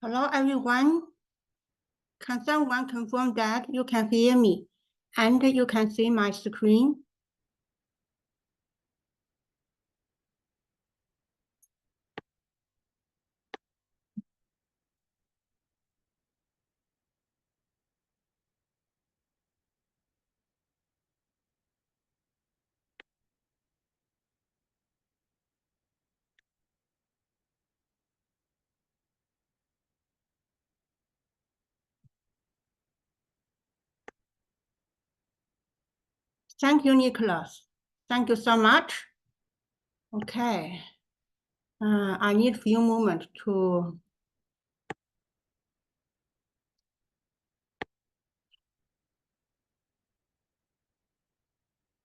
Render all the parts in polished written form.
Hello, everyone. Can someone confirm that you can hear me and you can see my screen? Thank you, Nicholas. Thank you so much. Okay. I need a few moments to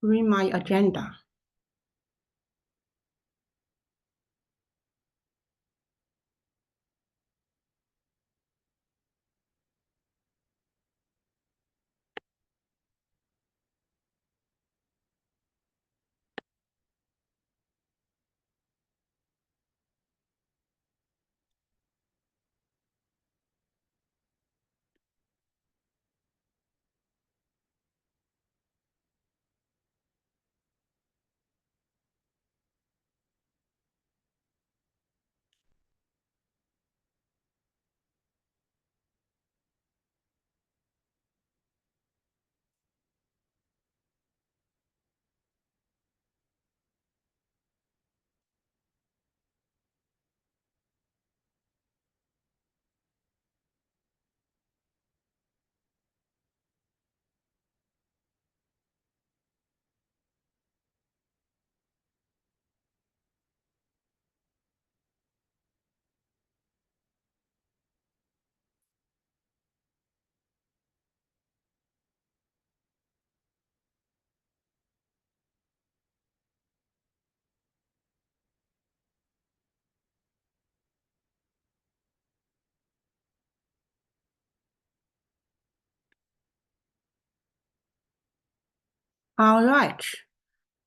read my agenda. All right.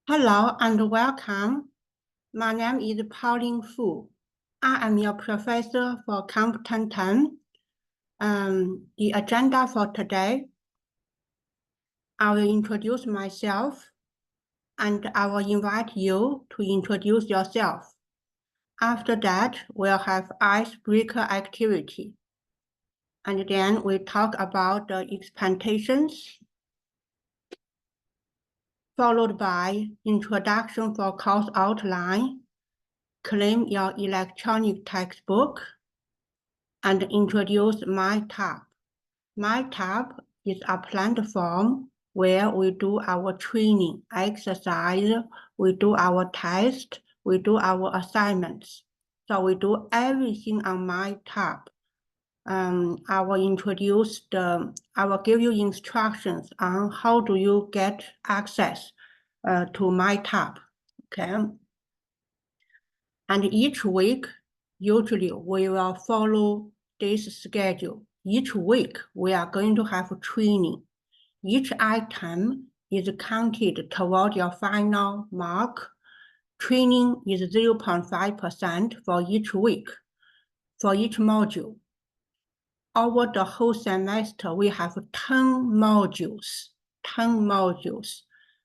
Hello and welcome. My name is Pauline Fu. I am your professor for Comp1010. The agenda for today, I will introduce myself and I will invite you to introduce yourself. After that, we'll have icebreaker activity. And then we talk about the expectations, followed by introduction for course outline, claim your electronic textbook, and introduce MyTab. MyTab is a platform where we do our training, exercise, we do our test, we do our assignments. So we do everything on MyTab. I will give you instructions on how do you get access to MyTab, okay? And each week, usually we will follow this schedule. Each week, we are going to have training. Each item is counted toward your final mark. Training is 0.5% for each week, for each module. Over the whole semester, we have 10 modules.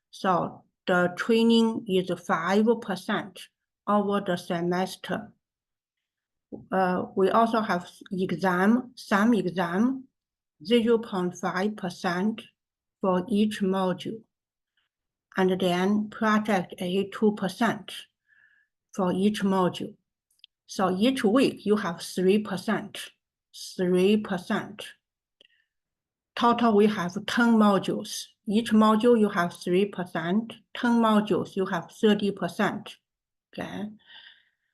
So the training is 5% over the semester. We also have some exam, 0.5% for each module. And then project A, 2% for each module. So each week you have 3%. Total, we have 10 modules. Each module you have 3%. 10 modules, you have 30%. Okay.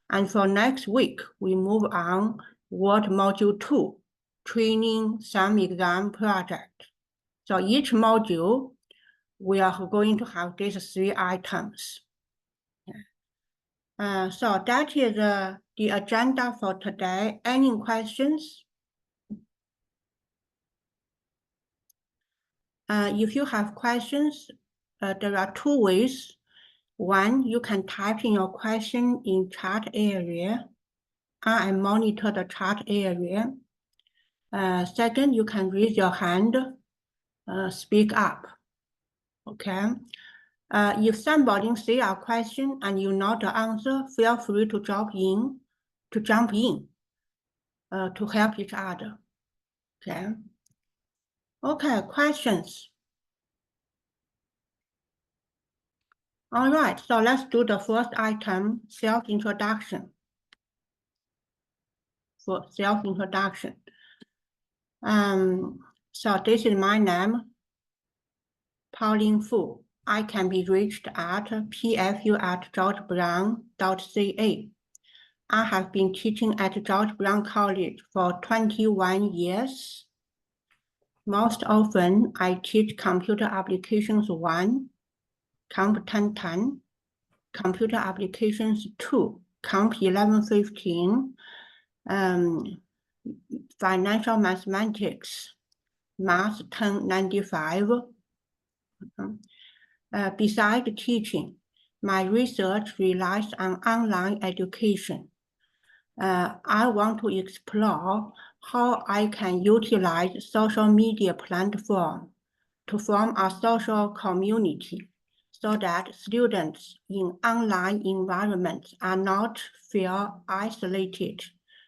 And for next week, we move on Word Module 2, Training Some Exam Project. So each module, we are going to have these 3 items. So that is the agenda for today. Any questions? If you have questions, there are 2 ways. One, you can type in your question in chat area. I monitor the chat area. Second, you can raise your hand, speak up. Okay. If somebody say a question and you know the answer, feel free to jump in to help each other. Okay. Okay, questions. All right, so let's do the first item, self-introduction. For self-introduction. So this is my name, Pauline Fu. I can be reached at pfu@georgebrown.ca. I have been teaching at George Brown College for 21 years. Most often, I teach Computer Applications 1, Comp1010, Computer Applications 2, Comp1115, Financial Mathematics, Math 1095. Besides teaching, my research relies on online education. I want to explore how I can utilize social media platform to form a social community so that students in online environments are not feel isolated.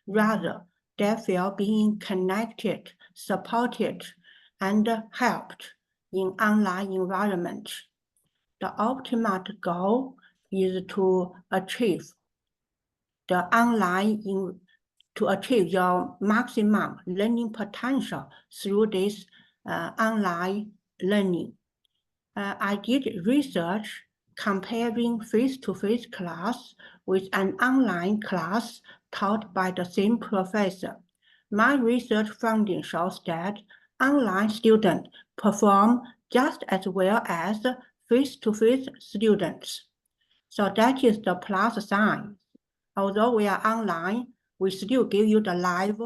Rather, they feel being connected, supported, and helped in online environments. The ultimate goal is to achieve your maximum learning potential through this online learning. I did research comparing face-to-face class with an online class taught by the same professor. My research finding shows that online students perform just as well as face-to-face students. So that is the plus sign. Although we are online, we still give you the live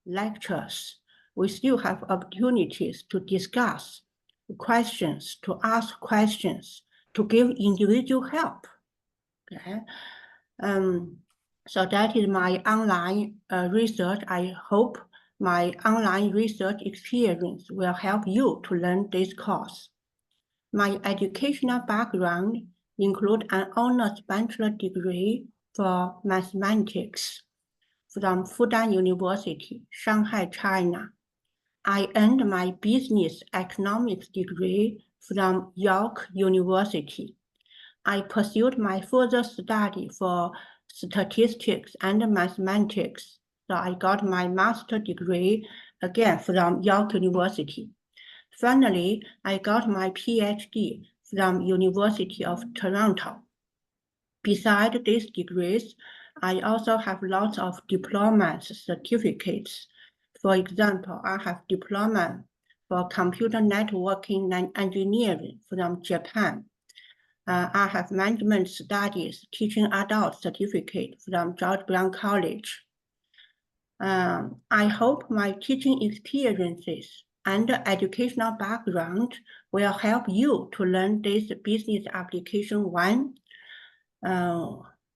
lectures. We still have opportunities to discuss questions, to ask questions, to give individual help. Okay. So that is my online research. I hope my online research experience will help you to learn this course. My educational background includes an honors bachelor degree for mathematics from Fudan University, Shanghai, China. I earned my business economics degree from York University. I pursued my further study for statistics and mathematics. So I got my master's degree again from York University. Finally, I got my PhD from University of Toronto. Besides these degrees, I also have lots of diplomas, certificates. For example, I have diploma for computer networking and engineering from Japan. I have management studies teaching adult certificate from George Brown College. I hope my teaching experiences and educational background will help you to learn this business application 1.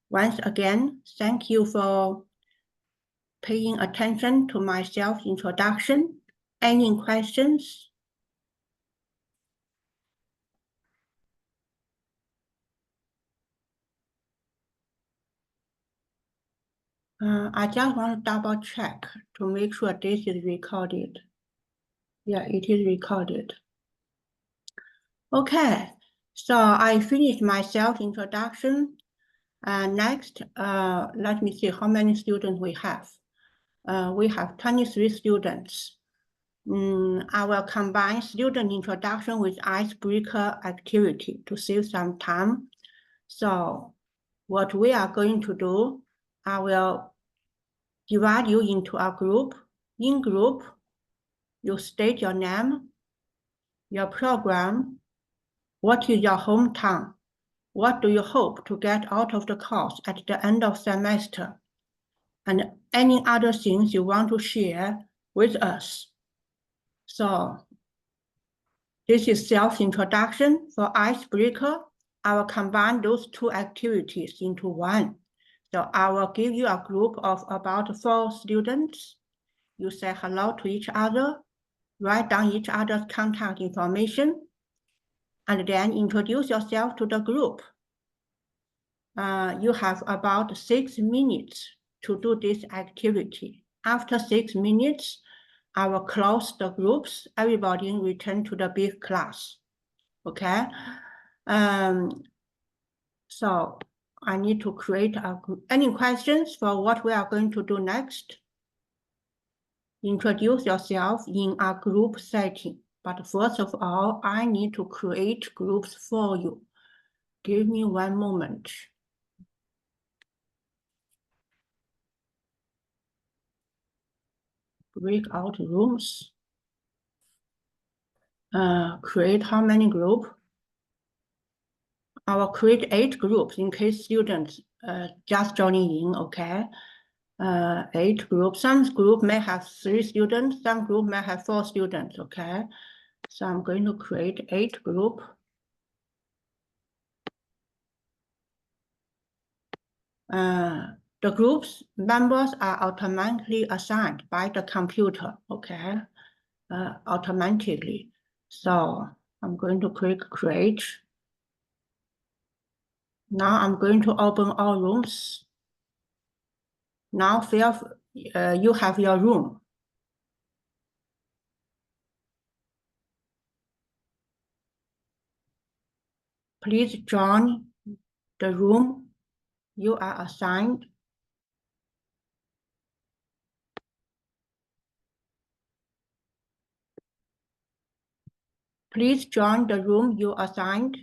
Once again, thank you for paying attention to my self-introduction. Any questions? I just want to double check to make sure this is recorded. Yeah, it is recorded. Okay, so I finished my self-introduction. Next, let me see how many students we have. We have 23 students. I will combine student introduction with icebreaker activity to save some time. So what we are going to do, I will divide you into a group. In group, you state your name, your program, what is your hometown, what do you hope to get out of the course at the end of semester, and any other things you want to share with us. So this is self-introduction. For icebreaker, I will combine those two activities into one. So I will give you a group of about 4 students. You say hello to each other, write down each other's contact information, and then introduce yourself to the group. You have about 6 minutes to do this activity. After 6 minutes, I will close the groups. Everybody return to the big class. Okay. So I need to create a group. Any questions for what we are going to do next? Introduce yourself in a group setting. But first of all, I need to create groups for you. Give me one moment. Breakout rooms. Create how many groups? I will create 8 groups in case students just joining in, okay? 8 groups. Some group may have 3 students, some group may have 4 students, okay? So I'm going to create 8 groups. The groups members are automatically assigned by the computer, okay? Automatically. So I'm going to click create. Now I'm going to open all rooms. Now you have your room. Please join the room you are assigned. Please join the room you assigned.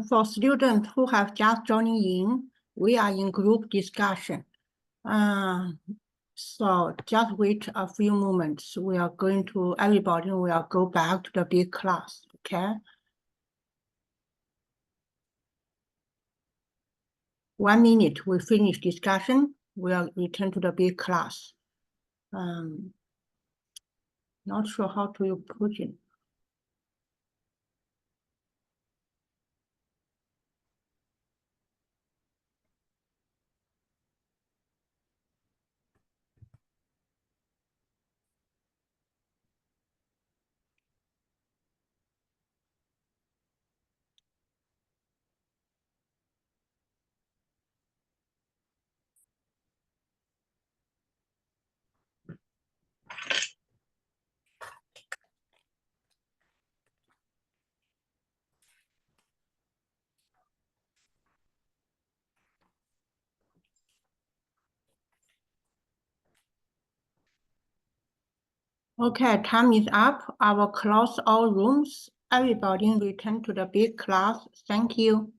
For students who have just joining in, we are in group discussion. So just wait a few moments. Everybody will go back to the big class, okay? 1 minute, we finish discussion, we'll return to the big class. Not sure how to put it. Okay, time is up. I will close all rooms. Everybody return to the big class. Thank you.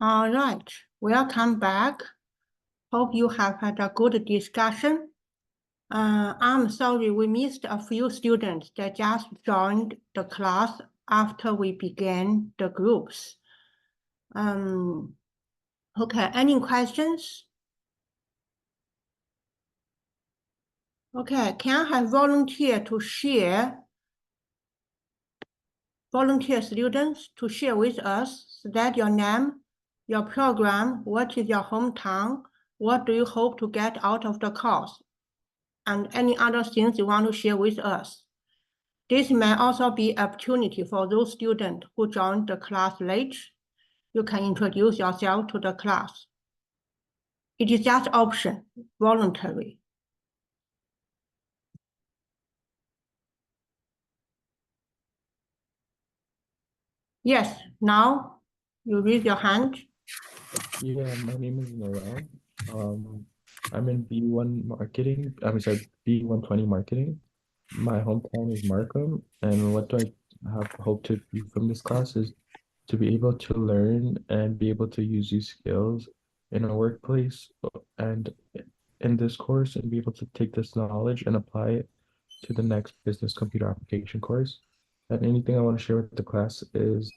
All right, welcome back. Hope you have had a good discussion. I'm sorry we missed a few students that just joined the class after we began the groups. Okay, any questions? Okay, can I have volunteer students to share with us that your name, your program, what is your hometown, what do you hope to get out of the course, and any other things you want to share with us. This may also be an opportunity for those students who joined the class late. You can introduce yourself to the class. It is just option, voluntary. Yes, now you raise your hand. Yeah, my name is Noel. I'm in B1 marketing. I'm sorry, B120 marketing. My hometown is Markham, and what do I have hope to do from this class is to be able to learn and be able to use these skills in a workplace and in this course and be able to take this knowledge and apply it to the next business computer application course. And anything I want to share with the class is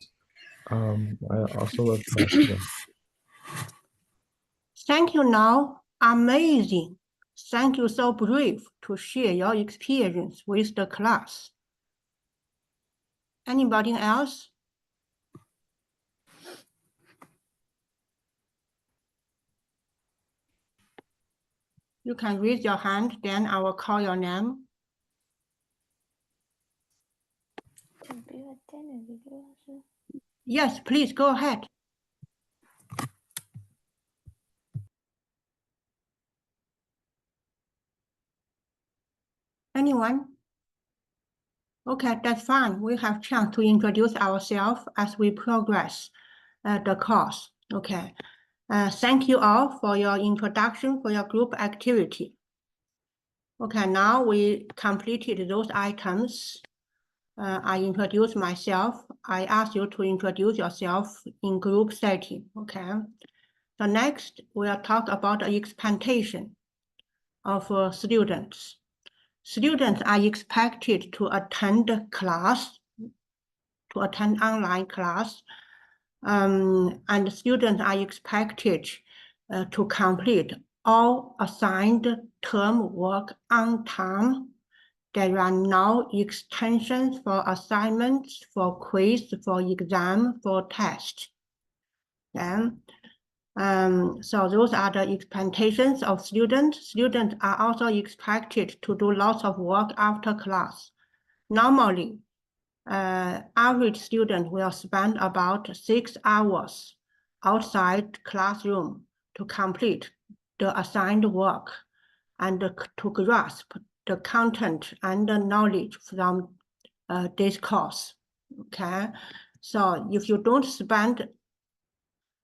I also love basketball. Thank you, Now. Amazing. Thank you, so brave to share your experience with the class. Anybody else? You can raise your hand, then I will call your name. Yes, please go ahead. Anyone? Okay, that's fine. We have chance to introduce ourselves as we progress the course. Okay. Thank you all for your introduction for your group activity. Okay, now we completed those items. I introduced myself. I asked you to introduce yourself in group setting, okay? So next, we'll talk about the expectation of students. Students are expected to attend class, to attend online class, and students are expected to complete all assigned term work on time. There are no extensions for assignments, for quiz, for exam, for test. Then, so those are the expectations of students. Students are also expected to do lots of work after class. Normally, average student will spend about 6 hours outside classroom to complete the assigned work and to grasp the content and the knowledge from this course, okay? So if you don't spend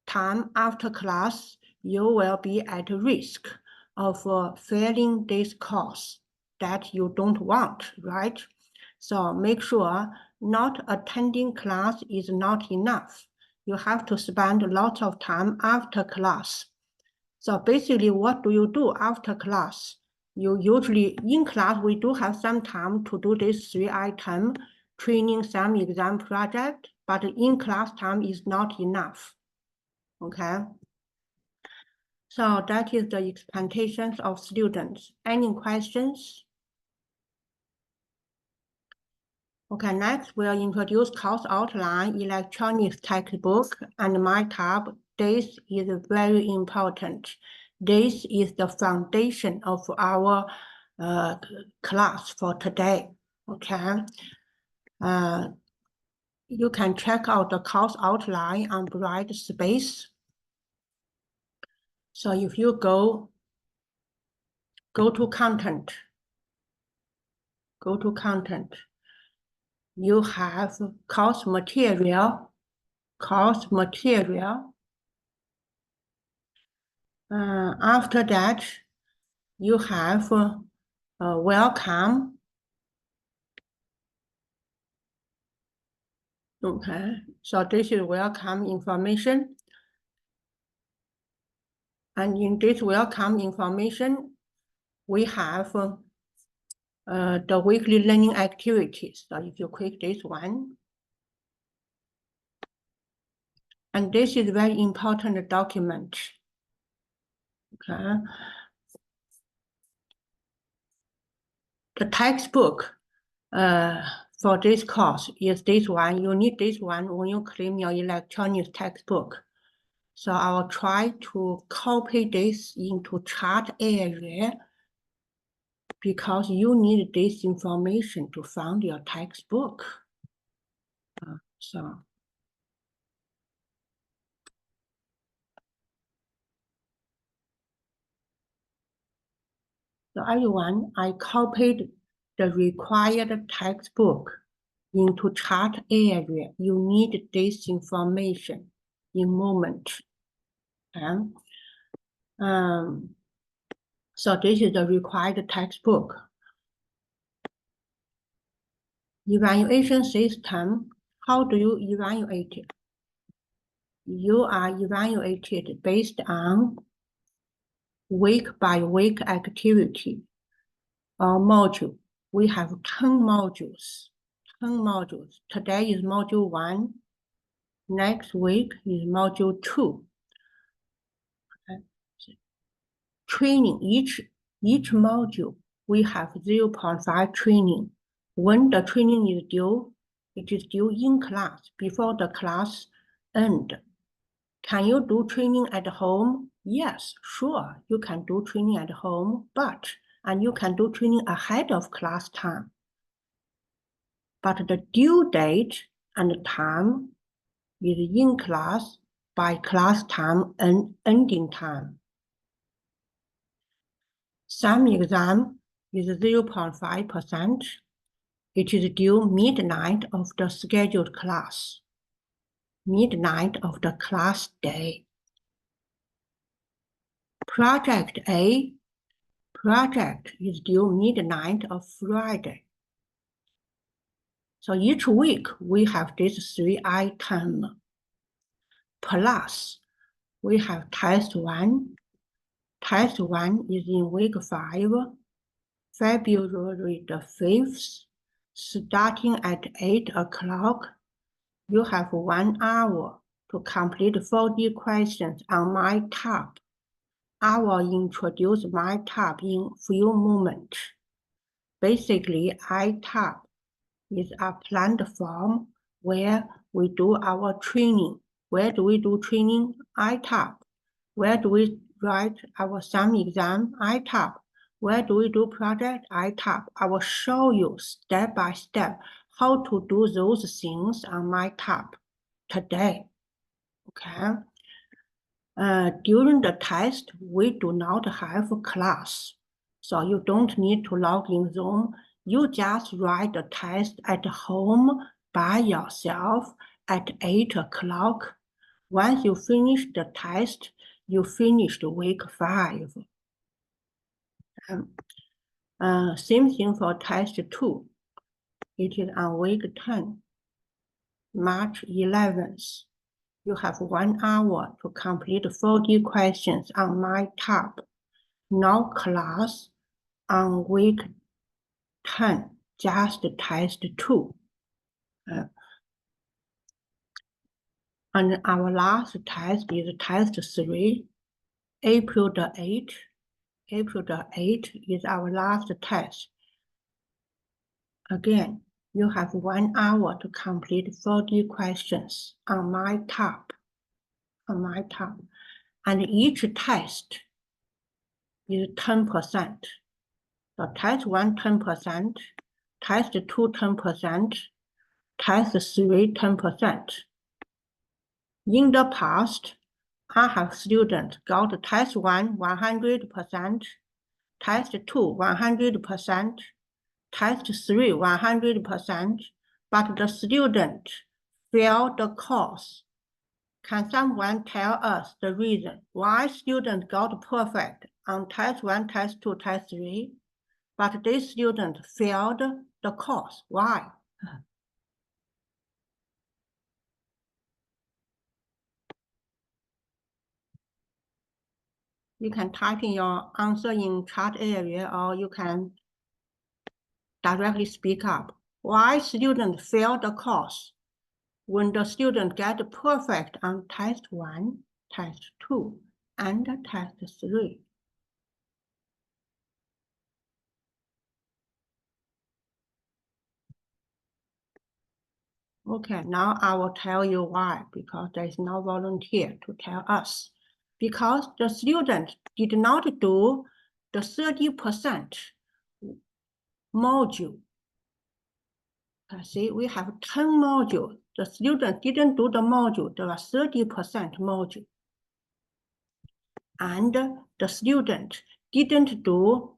time after class, you will be at risk of failing this course that you don't want, right? So make sure not attending class is not enough. You have to spend a lot of time after class. So basically, what do you do after class? You usually, in class, we do have some time to do this 3 item, training, some exam project, but in class time is not enough, okay? So that is the expectations of students. Any questions? Okay, next we'll introduce course outline, electronics textbook, and my tab. This is very important. This is the foundation of our class for today, okay? You can check out the course outline on bright space. So if you go to content, you have course material. After that, you have welcome. Okay, so this is welcome information. And in this welcome information, we have the weekly learning activities. So if you click this one, and this is very important document. Okay. The textbook for this course is this one. You need this one when you claim your electronics textbook. So I will try to copy this into chart area because you need this information to find your textbook. So everyone, I copied the required textbook into chart area. You need this information in moment. Okay? So this is the required textbook. Evaluation system, how do you evaluate it? You are evaluated based on week by week activity or module. We have 10 modules. Today is module 1. Next week is module 2. Okay. Training, each module, we have 0.5 training. When the training is due, it is due in class, before the class end. Can you do training at home? Yes, sure, you can do training at home, and you can do training ahead of class time. But the due date and time is in class by class time and ending time. Some exam is 0.5%. It is due midnight of the scheduled class, midnight of the class day. Project A, project is due midnight of Friday. So each week we have these 3 items. Plus, we have test 1. Test 1 is in week 5, February the 5th, starting at 8 o'clock. You have 1 hour to complete 40 questions on my tab. I will introduce my tab in few moments. Basically, iTab is a platform where we do our training. Where do we do training? iTab. Where do we write our SAM exam? iTab. Where do we do project? iTab. I will show you step by step how to do those things on my tab today. Okay. During the test, we do not have a class, so you don't need to log in Zoom. You just write the test at home by yourself at 8 o'clock. Once you finish the test, you finished week 5. Same thing for test 2. It is on week 10, March 11th. You have 1 hour to complete 40 questions on my tab. No class on week 10, just test 2. And our last test is test 3, April the 8th. April the 8th is our last test. Again, you have 1 hour to complete 40 questions on my tab. And each test is 10%. So test 1, 10%, test 2, 10%, test 3, 10%. In the past, I have students got test 1, 100%, test 2, 100%, test 3, 100%, but the student failed the course. Can someone tell us the reason why students got perfect on test 1, test 2, test 3, but this student failed the course? Why? You can type in your answer in chat area, or you can directly speak up. Why student fail the course when the student get perfect on test 1, test 2, and test 3? Okay, now I will tell you why, because there is no volunteer to tell us. Because the student did not do the 30% module. See, we have 10 modules. The student didn't do the module, there was 30% module. And the student didn't do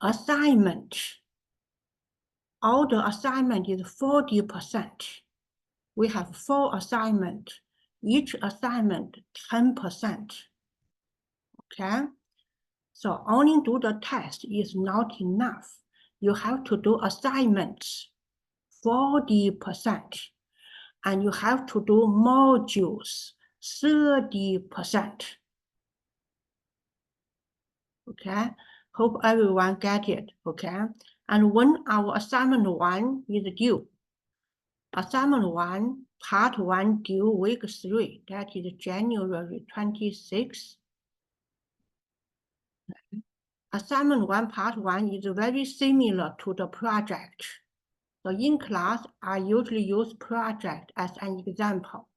assignment. All the assignment is 40%. We have 4 assignments. Each assignment 10%. Okay? So only do the test is not enough. You have to do assignments 40%. And you have to do modules 30%. Okay? Hope everyone get it. Okay? And when our assignment 1 is due, assignment 1, part 1 due week 3, that is January 26th. Assignment 1, part 1 is very similar to the project. So in class, I usually use project as an example.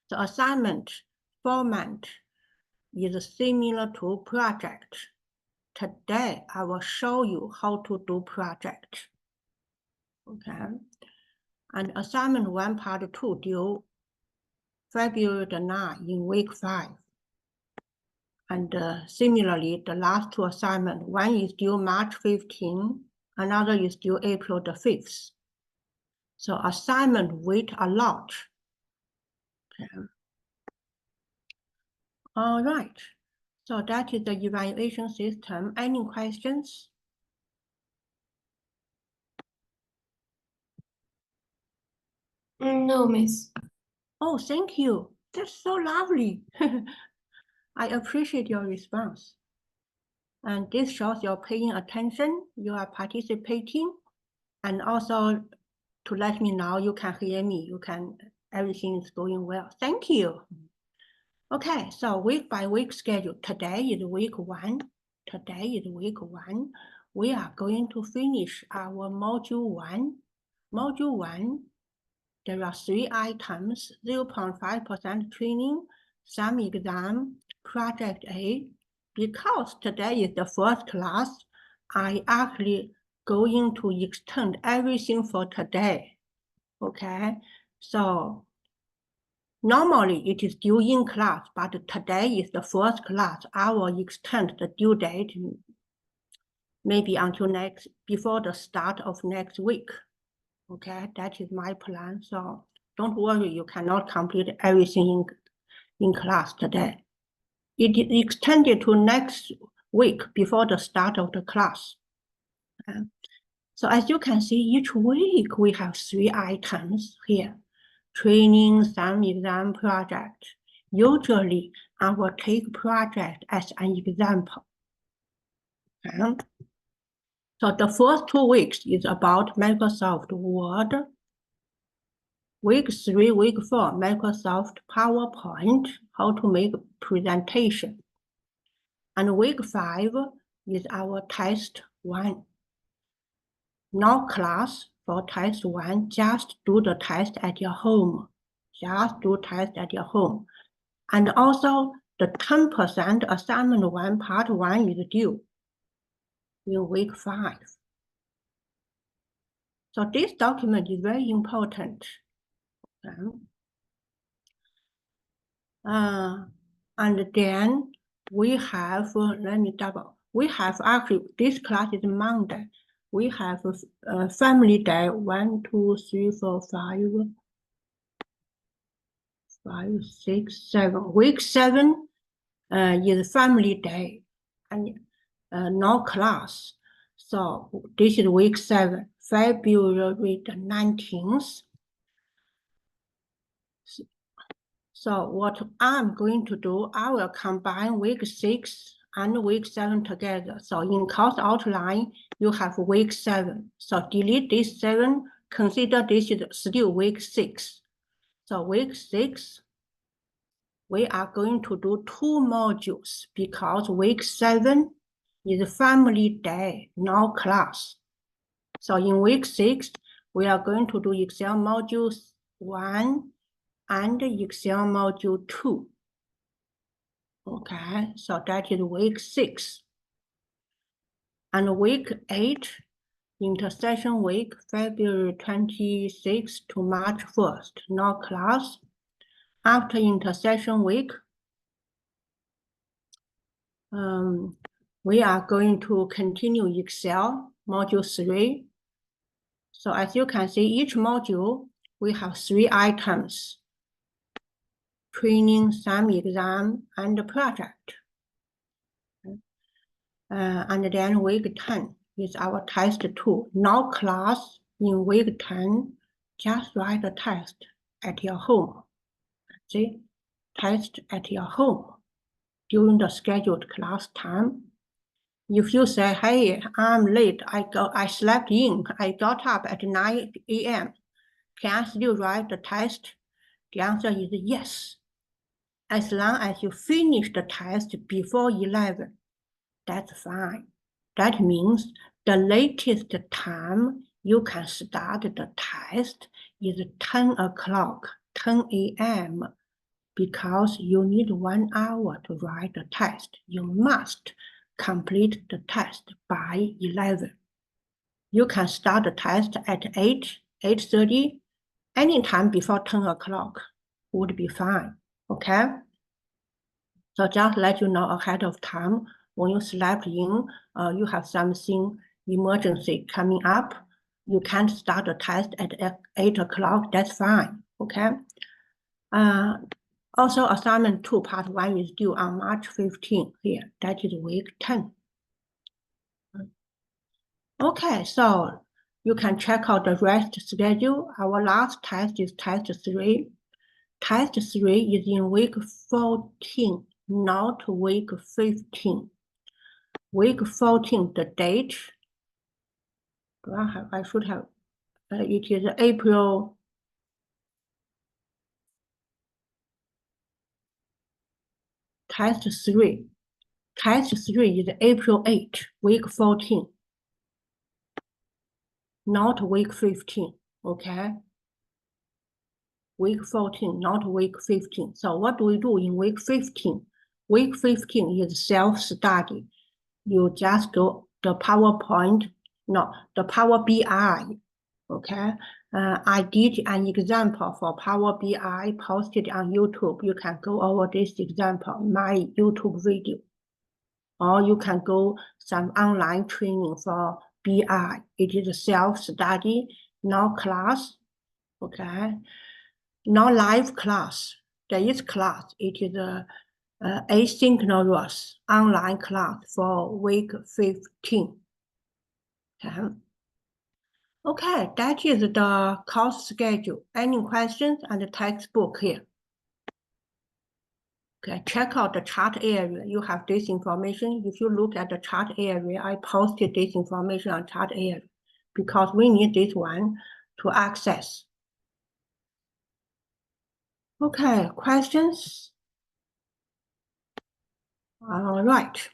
The assignment format is similar to project. Today, I will show you how to do project. Okay. And assignment 1, part 2 due February the 9th in week 5. And similarly, the last 2 assignments, one is due March 15, another is due April the 5th. So assignment weight a lot. Okay. All right. So that is the evaluation system. Any questions? No, miss. Oh, thank you. That's so lovely. I appreciate your response. And this shows you're paying attention, you are participating, and also to let me know you can hear me, everything is going well. Thank you. Okay, so week by week schedule. Today is week 1. Today is week 1. We are going to finish our module 1. Module 1, there are 3 items, 0.5% training, some exam, project A. Because today is the first class, I actually going to extend everything for today. Okay, so normally it is due in class, but today is the first class. I will extend the due date maybe until before the start of next week. Okay, that is my plan. So don't worry, you cannot complete everything in class today. It is extended to next week before the start of the class. So as you can see, each week we have 3 items here. Training, some exam, project. Usually, I will take project as an example. Okay. So the first 2 weeks is about Microsoft Word. Week 3, week 4, Microsoft PowerPoint, how to make presentation. And week 5 is our test 1. No class for test 1, just do the test at your home. Just do test at your home. And also the 10% assignment 1, part 1 is due in week 5. So this document is very important. And then we have, we have actually, this class is Monday. We have family day, 1, 2, 3, 4, 5, 6, 7. Week 7 is family day and no class. So this is week 7, February the 19th. So what I'm going to do, I will combine week 6 and week 7 together. So in course outline, you have week 7. So delete this 7, consider this is still week 6. So week 6, we are going to do 2 modules because week 7 is family day, no class. So in week 6, we are going to do Excel modules 1 and Excel module 2. Okay, so that is week 6. And week 8, intersession week, February 26th to March 1st, no class. After intersession week, we are going to continue Excel module 3. So as you can see, each module, we have 3 items: training, some exam, and project. And then week 10 is our test 2. No class in week 10, just write the test at your home. See, test at your home during the scheduled class time. If you say, hey, I'm late, I slept in, I got up at 9 a.m., can I still write the test? The answer is yes. As long as you finish the test before 11, that's fine. That means the latest time you can start the test is 10 o'clock, 10 a.m., because you need 1 hour to write the test. You must complete the test by 11. You can start the test at 8, 8:30, anytime before 10 o'clock would be fine, okay? So just let you know ahead of time, when you slept in, you have something emergency coming up, you can't start the test at 8 o'clock, that's fine, okay? Also, assignment 2, part 1 is due on March 15 here. That is week 10. Okay, so you can check out the rest schedule. Our last test is test 3. Test 3 is in week 14, not week 15. Week 14, the date, I should have, it is April, test 3. Test 3 is April 8, week 14, not week 15, okay? Week 14, not week 15. So what do we do in week 15? Week 15 is self-study. You just go the PowerPoint, no, the Power BI, okay? I did an example for Power BI posted on YouTube. You can go over this example, my YouTube video. Or you can go some online training for BI. It is self-study, no class, okay? No live class. There is class. It is a asynchronous online class for week 15. Okay, that is the course schedule. Any questions on the textbook here? Okay, check out the chart area. You have this information. If you look at the chart area, I posted this information on chart area because we need this one to access. Okay, questions? All right.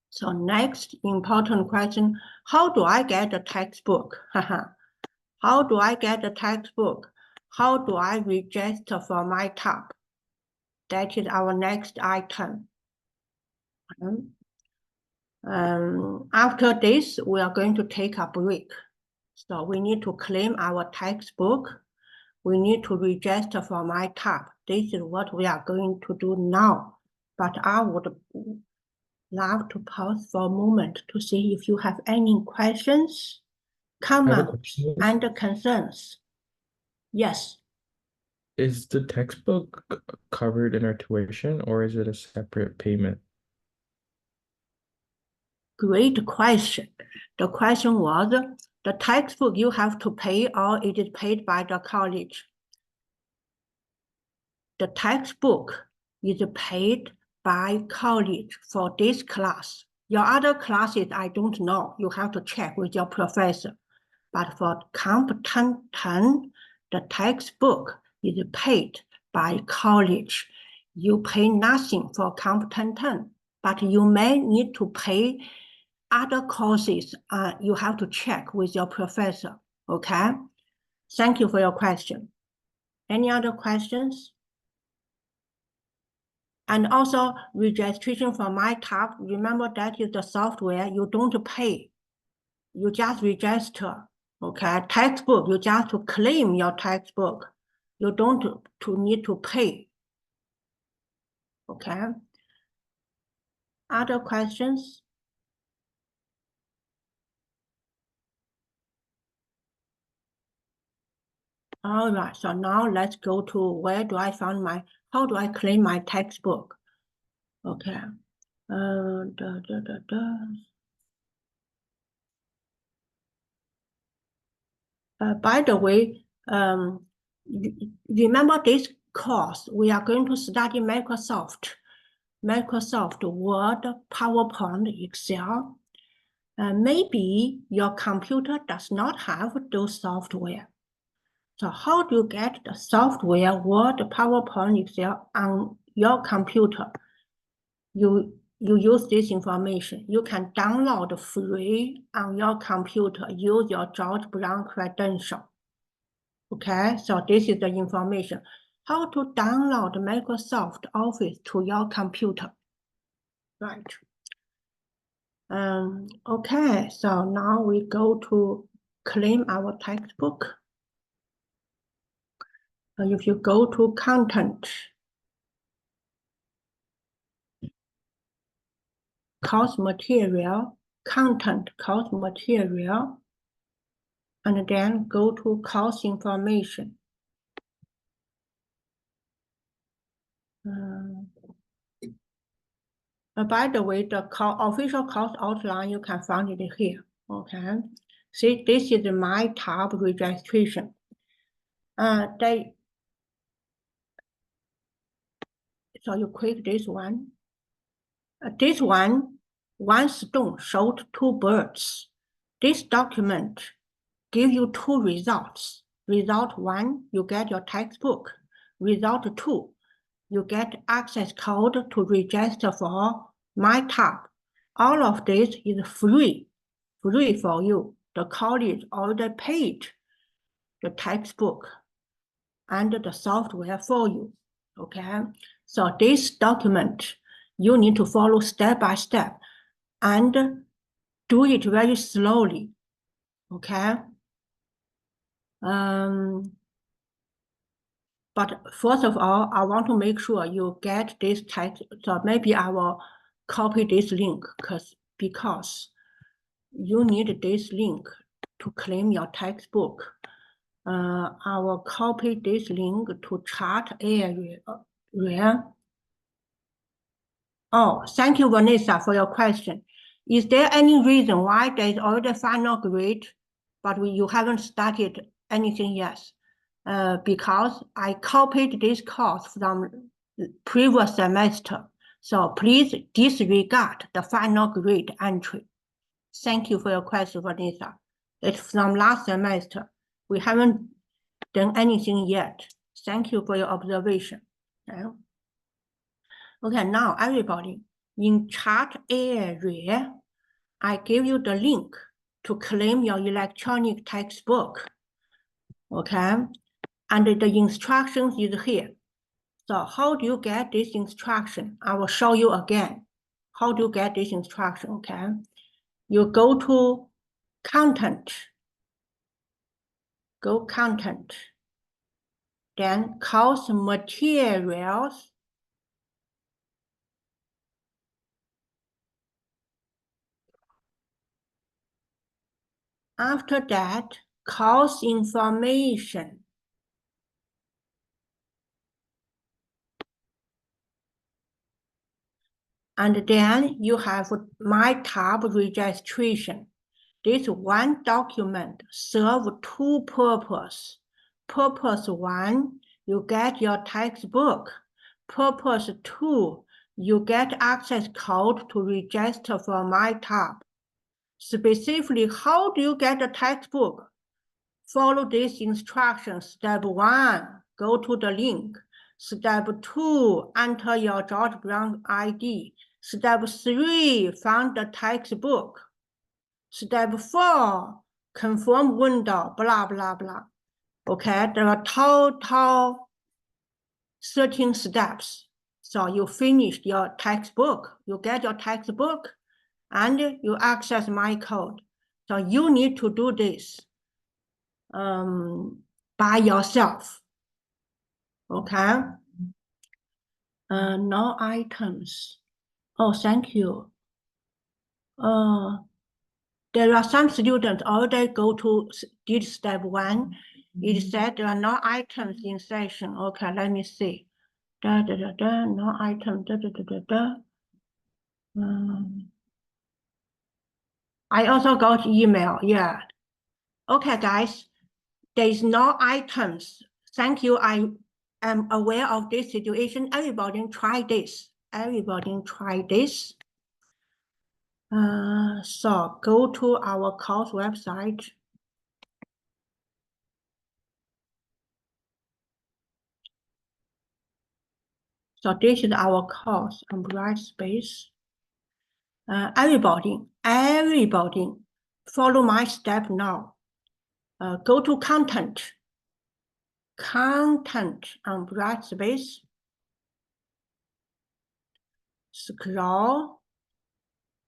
So next important question, how do I get the textbook? How do I get the textbook? How do I register for my tab? That is our next item. After this, we are going to take a break. So we need to claim our textbook. We need to register for my tab. This is what we are going to do now. But I would love to pause for a moment to see if you have any questions, comments, and concerns. Yes. Is the textbook covered in our tuition or is it a separate payment? Great question. The question was, the textbook you have to pay or it is paid by the college? The textbook is paid by college for this class. Your other classes, I don't know. You have to check with your professor. But for Comp1010, the textbook is paid by college. You pay nothing for Comp1010, but you may need to pay other courses. You have to check with your professor, okay? Thank you for your question. Any other questions? And also registration for my tab, remember that is the software, you don't pay. You just register, okay? Textbook, you just to claim your textbook. You don't need to pay, okay? Other questions? All right, so now let's go to where do I find how do I claim my textbook? Okay. By the way, remember this course, we are going to study Microsoft Word, PowerPoint, Excel. Maybe your computer does not have those software. So how do you get the software, Word, PowerPoint, Excel on your computer? You use this information. You can download free on your computer, use your George Brown credential. Okay, so this is the information. How to download Microsoft Office to your computer. Right. Okay, so now we go to claim our textbook. If you go to content, course material, content, course material, and then go to course information. By the way, the official course outline, you can find it here. Okay. See, this is my tab registration. So you click this one. This one stone shot two birds. This document gives you two results. Result 1, you get your textbook. Result 2, you get access code to register for my tab. All of this is free for you. The college already paid the textbook and the software for you. Okay, so this document you need to follow step by step and do it very slowly. Okay. But first of all, I want to make sure you get this text. So maybe I will copy this link because you need this link to claim your textbook. I will copy this link to chat area. Oh, thank you, Vanessa, for your question. Is there any reason why there is already final grade, but you haven't started anything yet? Because I copied this course from previous semester. So please disregard the final grade entry. Thank you for your question, Vanessa. It's from last semester. We haven't done anything yet. Thank you for your observation. Okay, now everybody, in chat area, I give you the link to claim your electronic textbook. Okay, and the instructions is here. So how do you get this instruction? I will show you again. How do you get this instruction? Okay, you go to content, then course materials. After that, course information. And then you have my tab registration. This one document serves two purposes. Purpose 1, you get your textbook. Purpose 2, you get access code to register for my tab. Specifically, how do you get the textbook? Follow this instruction. Step 1, go to the link. Step 2, enter your George Brown ID. Step 3, find the textbook. Step 4, confirm window, blah, blah, blah. Okay, there are total 13 steps. So you finish your textbook, you get your textbook, and you access my code. So you need to do this by yourself. Okay. No items. Oh, thank you. There are some students already did step 1. It said there are no items in session. Okay, let me see. No item. I also got email. Yeah. Okay, guys. There is no items. Thank you. I am aware of this situation. Everybody try this. So go to our course website. So this is our course on Brightspace. Everybody, follow my step now. Go to content on Brightspace. Scroll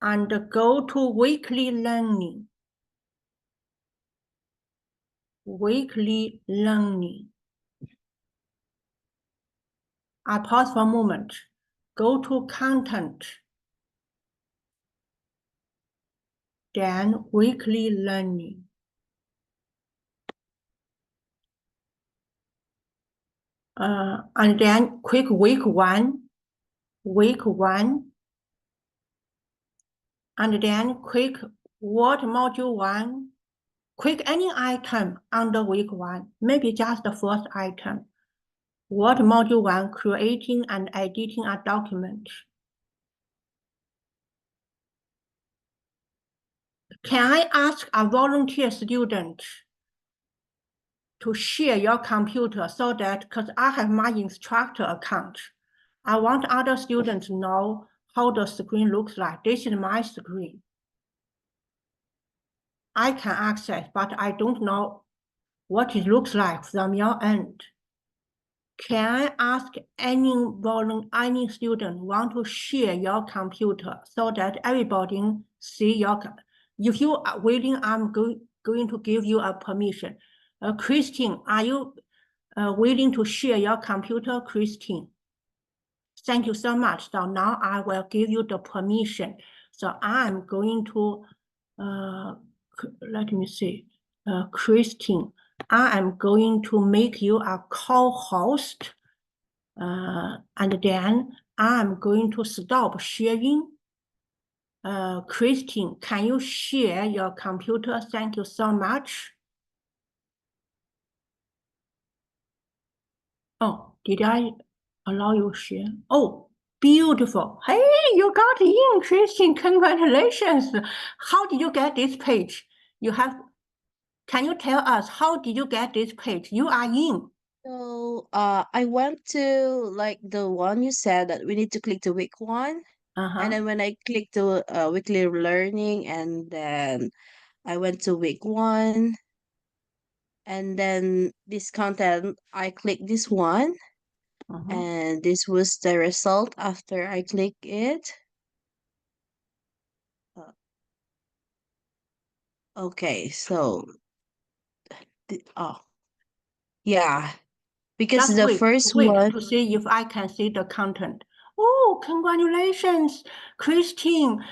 and go to weekly learning. I pause for a moment. Go to content, then weekly learning. And then quick week one. and then click Word Module 1. Click any item under week 1, maybe just the first item. Word Module 1, creating and editing a document. Can I ask a volunteer student to share your computer so that, because I have my instructor account, I want other students to know how the screen looks like. This is my screen. I can access, but I don't know what it looks like from your end. Can I ask any student want to share your computer so that everybody see your? If you are willing, I'm going to give you a permission. Christine, are you willing to share your computer, Christine? Thank you so much. So now I will give you the permission. So I'm going to, let me see, Christine, I am going to make you a co-host, and then I'm going to stop sharing. Christine, can you share your computer? Thank you so much. Oh, did I allow you to share? Oh, beautiful. Hey, you got in, Christine. Congratulations. How did you get this page? Can you tell us how did you get this page? You are in. So I went to like the one you said that we need to click the week one. And then when I clicked the weekly learning, and then I went to week one, and then this content, I clicked this one, and this was the result after I click it. Uh, okay, so oh yeah, because Just the wait first one, to see if I can see the content. Oh, congratulations, Christine.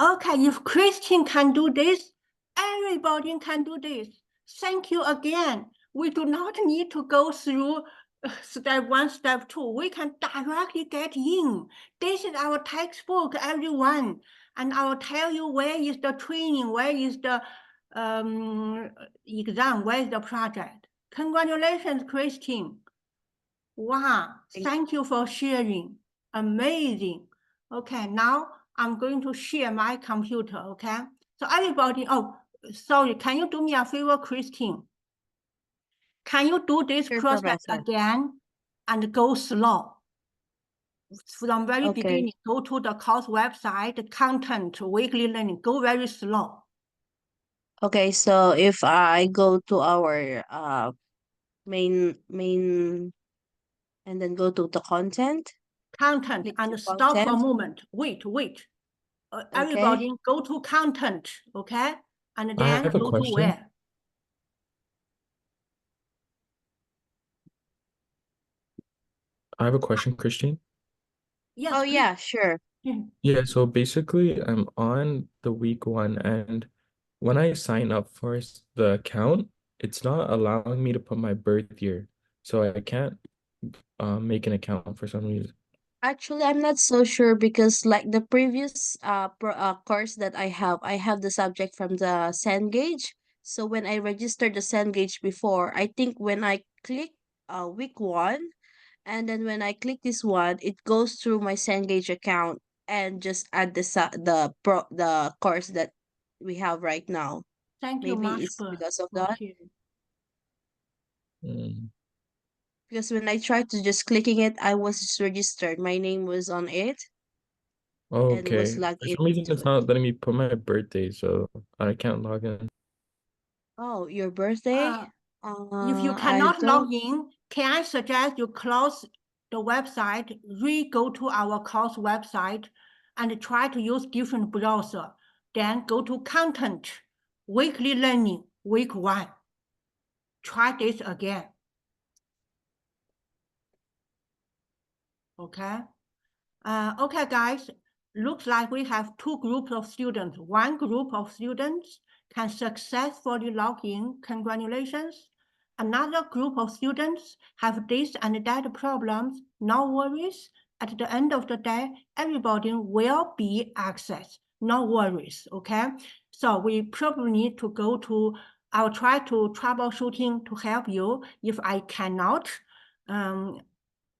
Okay, if Christine can do this, everybody can do this. Thank you again. We do not need to go through step 1, step 2. We can directly get in. This is our textbook, everyone. And I will tell you where is the training, where is the exam, where is the project. Congratulations, Christine. Wow, thank you for sharing. Amazing. Okay, now I'm going to share my computer, okay? So everybody, oh, sorry, can you do me a favor, Christine? Can you do this sure, process Professor. again and go slow? From very Okay. beginning, go to the course website, the content, weekly learning, go very slow. Okay, so if I go to our main and then go to the content, Content, click to and stop for a content. moment. Wait. Okay. Everybody go to content, okay? And I then have a go to question. where? I have a question, Christine. Yes, Oh please. yeah, sure. Yeah, so basically I'm on the week 1, and when I sign up for the account, it's not allowing me to put my birth year. So I can't make an account for some reason. Actually, I'm not so sure because like the previous course that I have the subject from the Cengage. So when I registered the Cengage before, I think when I click week one, and then when I click this one, it goes through my Cengage account and just add the course that we have right now. Thank you, Maybe it's Mashpa, because of for that. sharing. Mm, Because when I tried to just clicking it, I was just registered. My name was on it and was okay. logged For some reason into it's it. not letting me put my birthday, so I can't log in. Oh, your birthday? If you I cannot don't. log in, can I suggest you close the website, go to our course website, and try to use different browser. Then go to content, weekly learning, week 1. Try this again. Okay. Okay, guys. Looks like we have 2 groups of students. One group of students can successfully log in. Congratulations. Another group of students have this and that problems. No worries. At the end of the day, everybody will be accessed. no worries, okay? So we probably need to go to, I'll try to troubleshooting to help you. If I cannot, I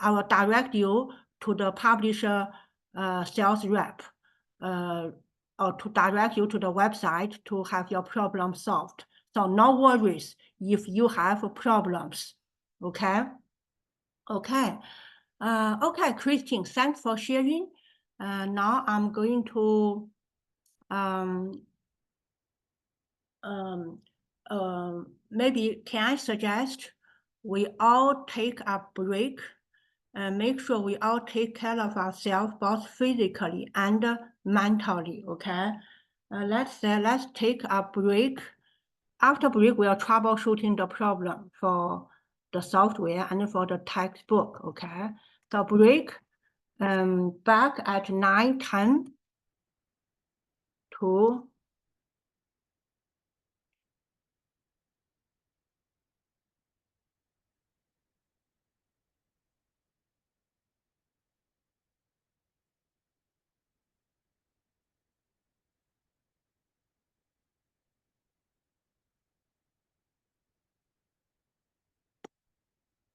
will direct you to the publisher sales rep, or to direct you to the website to have your problem solved. So no worries if you have problems, okay? Okay, okay, Christine, thanks for sharing. Now I'm going to maybe can I suggest we all take a break and make sure we all take care of ourselves both physically and mentally, okay? Let's take a break. After break, we are troubleshooting the problem for the software and for the textbook, okay? So break, back at 9:10 to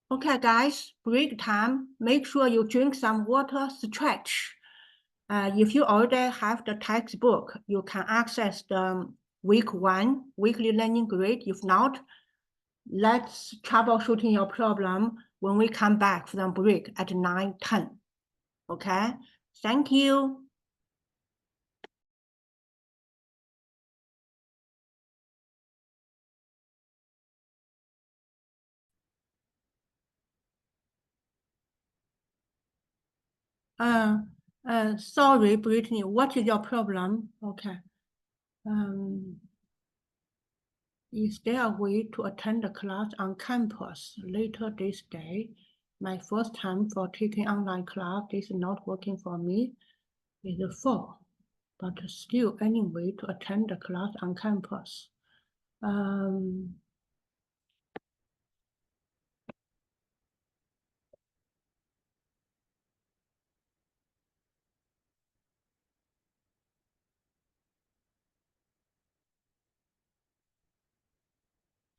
okay, guys, break time. Make sure you drink some water, stretch. If you already have the textbook, you can access the week 1 weekly learning grid. If not, let's troubleshooting your problem when we come back from break at 9:10. Okay, thank you. Sorry, Brittany, what is your problem? Okay. Is there a way to attend the class on campus later this day? My first time for taking online class, this is not working for me. Is the fall, but still any way to attend the class on campus.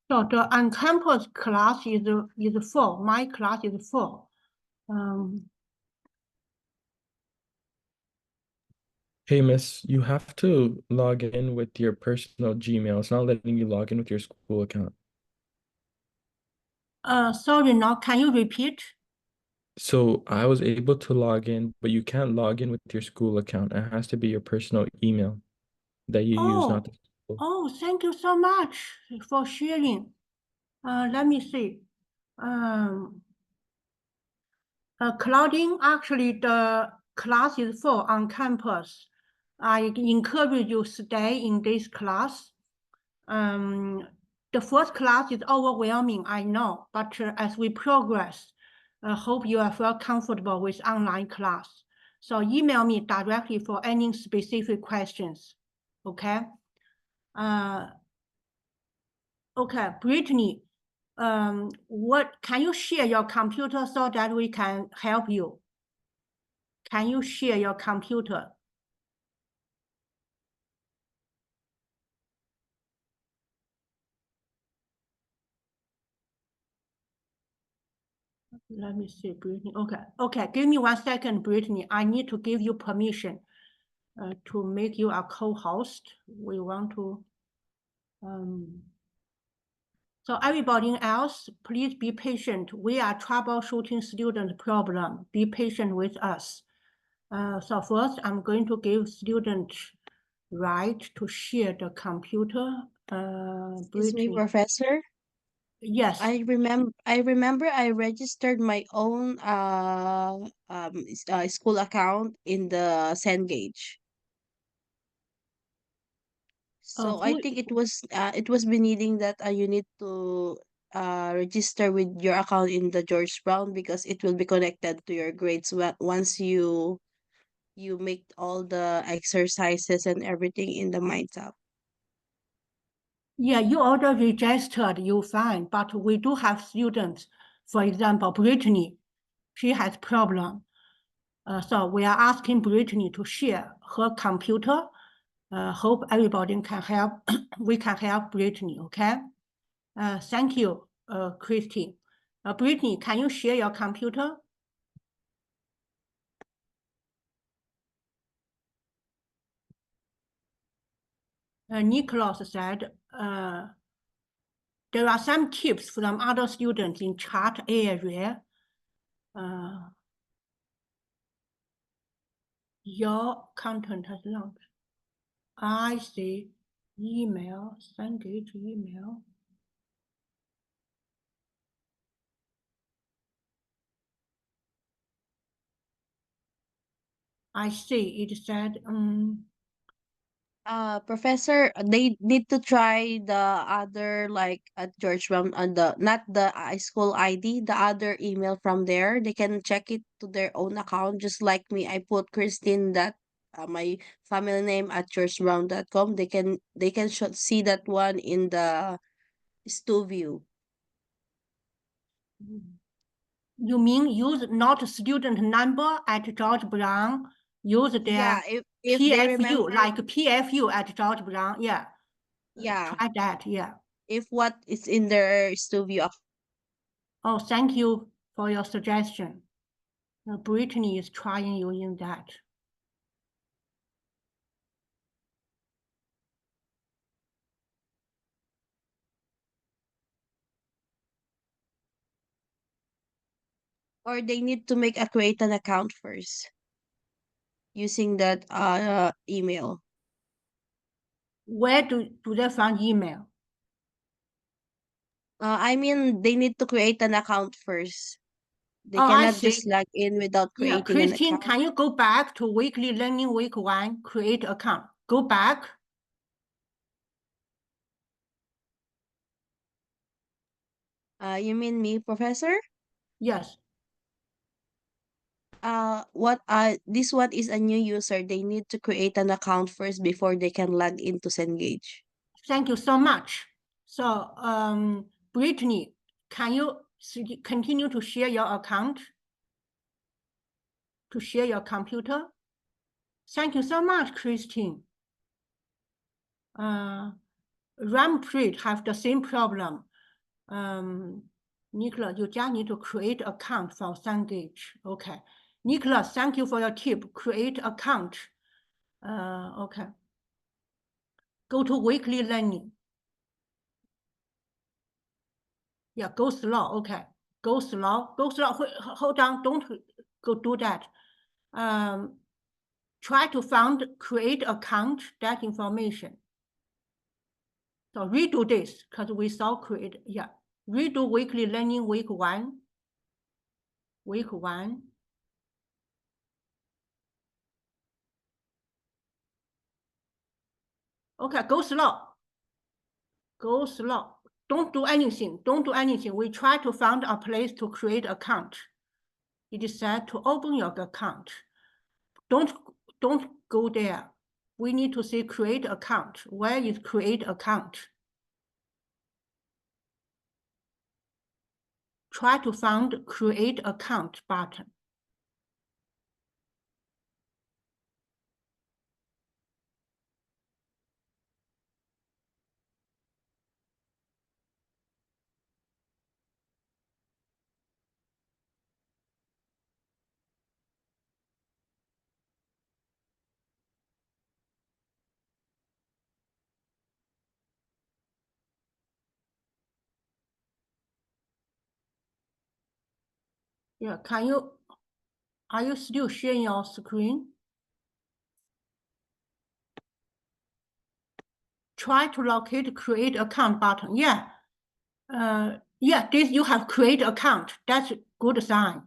So the on-campus class is full. My class is full. Hey, miss, you have to log in with your personal Gmail. It's not letting you log in with your school account. Sorry, now can you repeat? So I was able to log in, but you can't log in with your school account. It has to be your personal email that you use, not the school. Oh, thank you so much for sharing. Let me see. Claudine, actually the class is full on campus. I encourage you stay in this class. The first class is overwhelming, I know, but as we progress, I hope you are feel comfortable with online class. So email me directly for any specific questions, okay? Okay, Brittany, what can you share your computer so that we can help you? Can you share your computer? Let me see, Brittany. Okay, give me 1 second, Brittany. I need to give you permission to make you a co-host. We want to. So everybody else, please be patient. We are troubleshooting student problem. Be patient with us. So first, I'm going to give student right to share the computer. Excuse me, Brittany. Professor. Yes. I remember I registered my own school account in the Cengage. So I think it was been needing that you need to register with your account in the George Brown because it will be connected to your grades once you make all the exercises and everything in the Minds app. Yeah, you already registered, you fine, but we do have students, for example, Brittany, she has problem. So we are asking Brittany to share her computer Hope everybody can help. We can help Brittany, okay? Thank you, Christine. Brittany, can you share your computer? Nicholas said, there are some tips from other students in chat area. Your content has launched. I see email, Cengage email. I see it said, Professor, they need to try the other like at George Brown on the not the high school ID, the other email from there. They can check it to their own account, just like me. I put Christine that my family name at georgebrown.com. They can see that one in the Stu view. you mean use not student number at George Brown, use their Yeah, if they remember, PFU, like PFU at George Brown, yeah. yeah, Try that, yeah. if what is in their Stu view. Oh, thank you for your suggestion. Brittany is trying using that. Or they need to create an account first using that email. Where do they find email? I mean, they need to create an account first. They Oh, I cannot see. just log in without Yeah, creating an Christine, account. can you go back to Weekly Learning Week 1, create account? Go back. You mean me, Professor? Yes. This one is a new user. They need to create an account first before they can log into Cengage. Thank you so much. So, Brittany, can you continue to share your account? To share your computer? Thank you so much, Christine. Rampreet have the same problem. Nicola, you just need to create account for Cengage. Okay. Nicola, thank you for your tip. Create account. Okay. Go to weekly learning. Yeah, go slow. Okay. Go slow. Go slow. Hold on. Don't go do that. Try to find create account, that information. So redo this because we saw create. Yeah. Redo weekly learning week 1. Week 1. Okay, go slow. Go slow. Don't do anything. Don't do anything. We try to find a place to create account. It is said to open your account. Don't go there. We need to see create account. Where is create account? Try to find create account button. Yeah, are you still sharing your screen? Try to locate create account button. Yeah. Yeah, this you have create account. That's a good sign.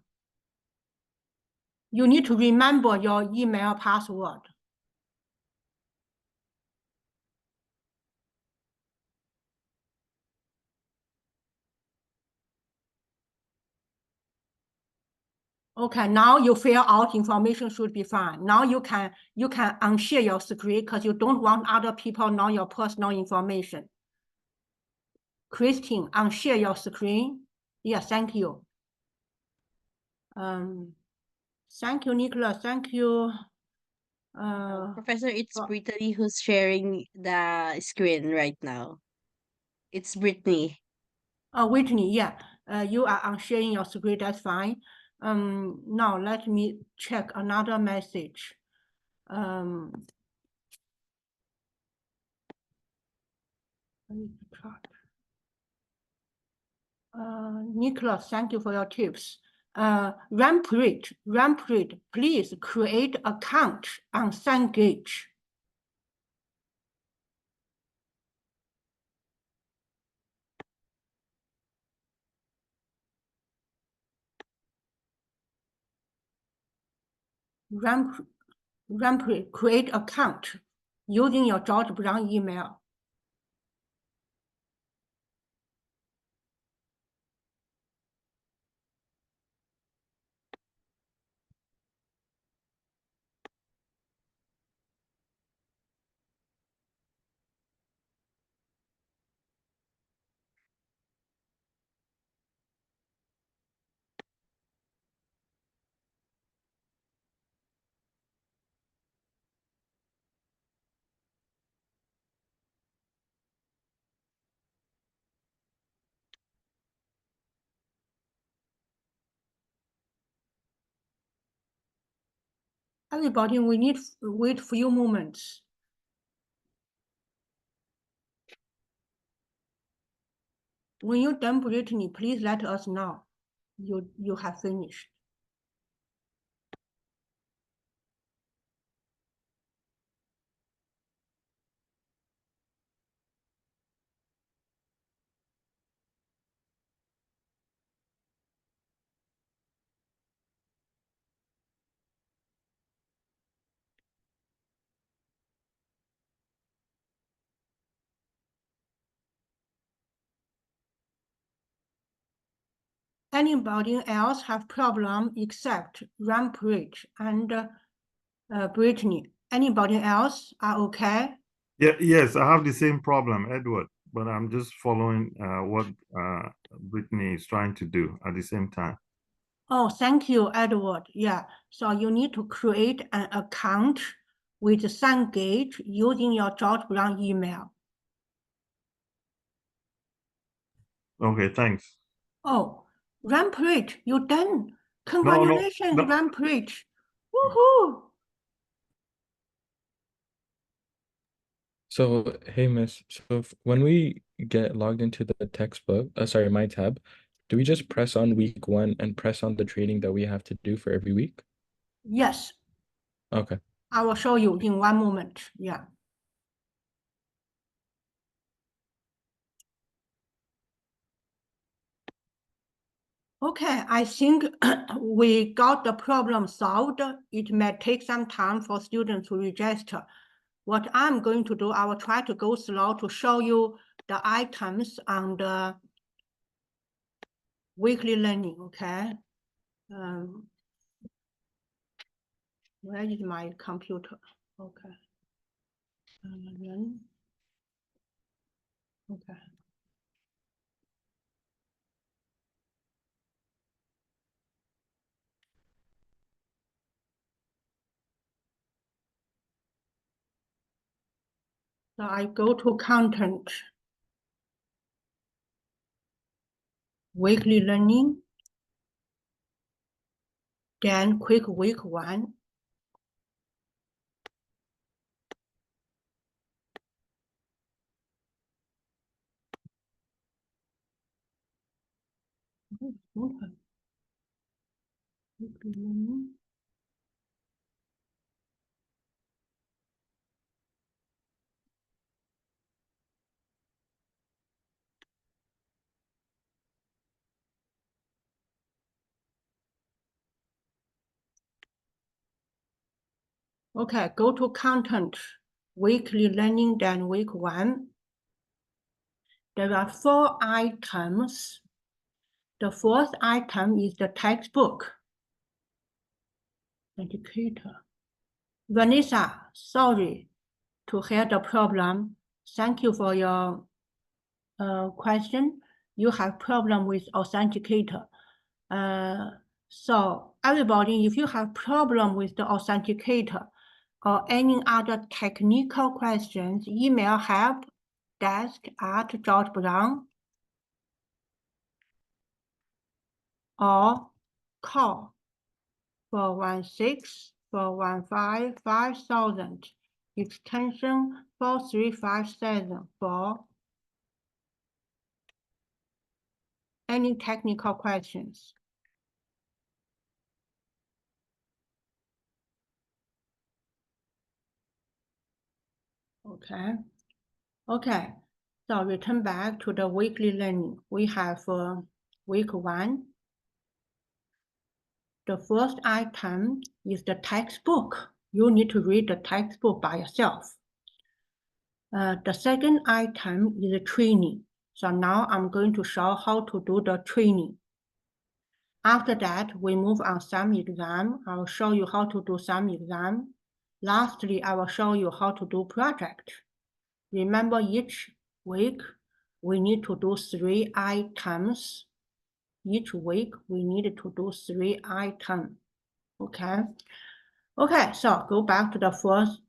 You need to remember your email password. Okay, now you fill out information should be fine. Now you can unshare your screen because you don't want other people know your personal information. Christine, unshare your screen. Yeah, thank you. Thank you, Nicola. Thank you. Professor, it's but- Brittany who's sharing the screen right now. It's Brittany. Whitney, yeah, you are on sharing your screen, that's fine. Now let me check another message. Nicholas, thank you for your tips. Ramprit, please create account on Cengage. Ramprit, create account using your George Brown email. Everybody, we need to wait a few moments. When you're done, Brittany, please let us know you have finished. Anybody else have problem except Rampage and Brittany? Anybody else are okay? Yeah, yes, I have the same problem, Edward, but I'm just following what Brittany is trying to do at the same time. Oh, thank you, Edward. Yeah, so you need to create an account with Cengage using your George Brown email. Okay, thanks. Oh, Rampage, you done. Congratulations, no. Rampage. Woohoo! So, hey, Miss, so when we get logged into the textbook, sorry, my tab, do we just press on week 1 and press on the trading that we have to do for every week? Yes, Okay. I will show you in one moment. Yeah. Okay, I think we got the problem solved. It may take some time for students to register. What I'm going to do, I will try to go slow to show you the items on the weekly learning, okay? Where is my computer? Okay. Okay. So I go to content, weekly learning, then quick week 1. Okay. Weekly learning. Okay, go to content, weekly learning, then week 1. There are 4 items. The 4th item is the textbook. Indicator. Vanessa, sorry to hear the problem. Thank you for your question. You have problem with authenticator. So everybody, if you have problem with the authenticator, or any other technical questions, email help@georgebrown or call 416-415-5000, extension 4357 for any technical questions. Okay, so return back to the weekly learning. We have week 1. The first item is the textbook. You need to read the textbook by yourself. The second item is the training. So now I'm going to show how to do the training. After that, we move on some exam. I will show you how to do some exam. Lastly, I will show you how to do project. Remember, each week, we need to do 3 items. Each week, we need to do 3 items. Okay, so go back to the first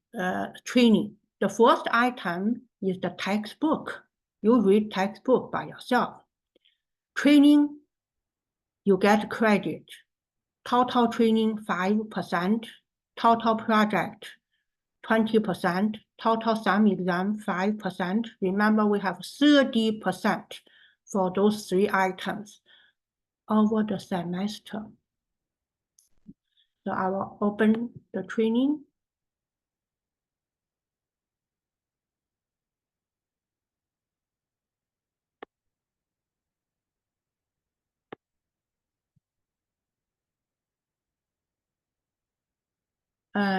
training. The first item is the textbook. You read textbook by yourself. Training, you get credit. Total training 5%, total project 20%, total sum exam 5%. Remember, we have 30% for those 3 items over the semester. So I will open the training.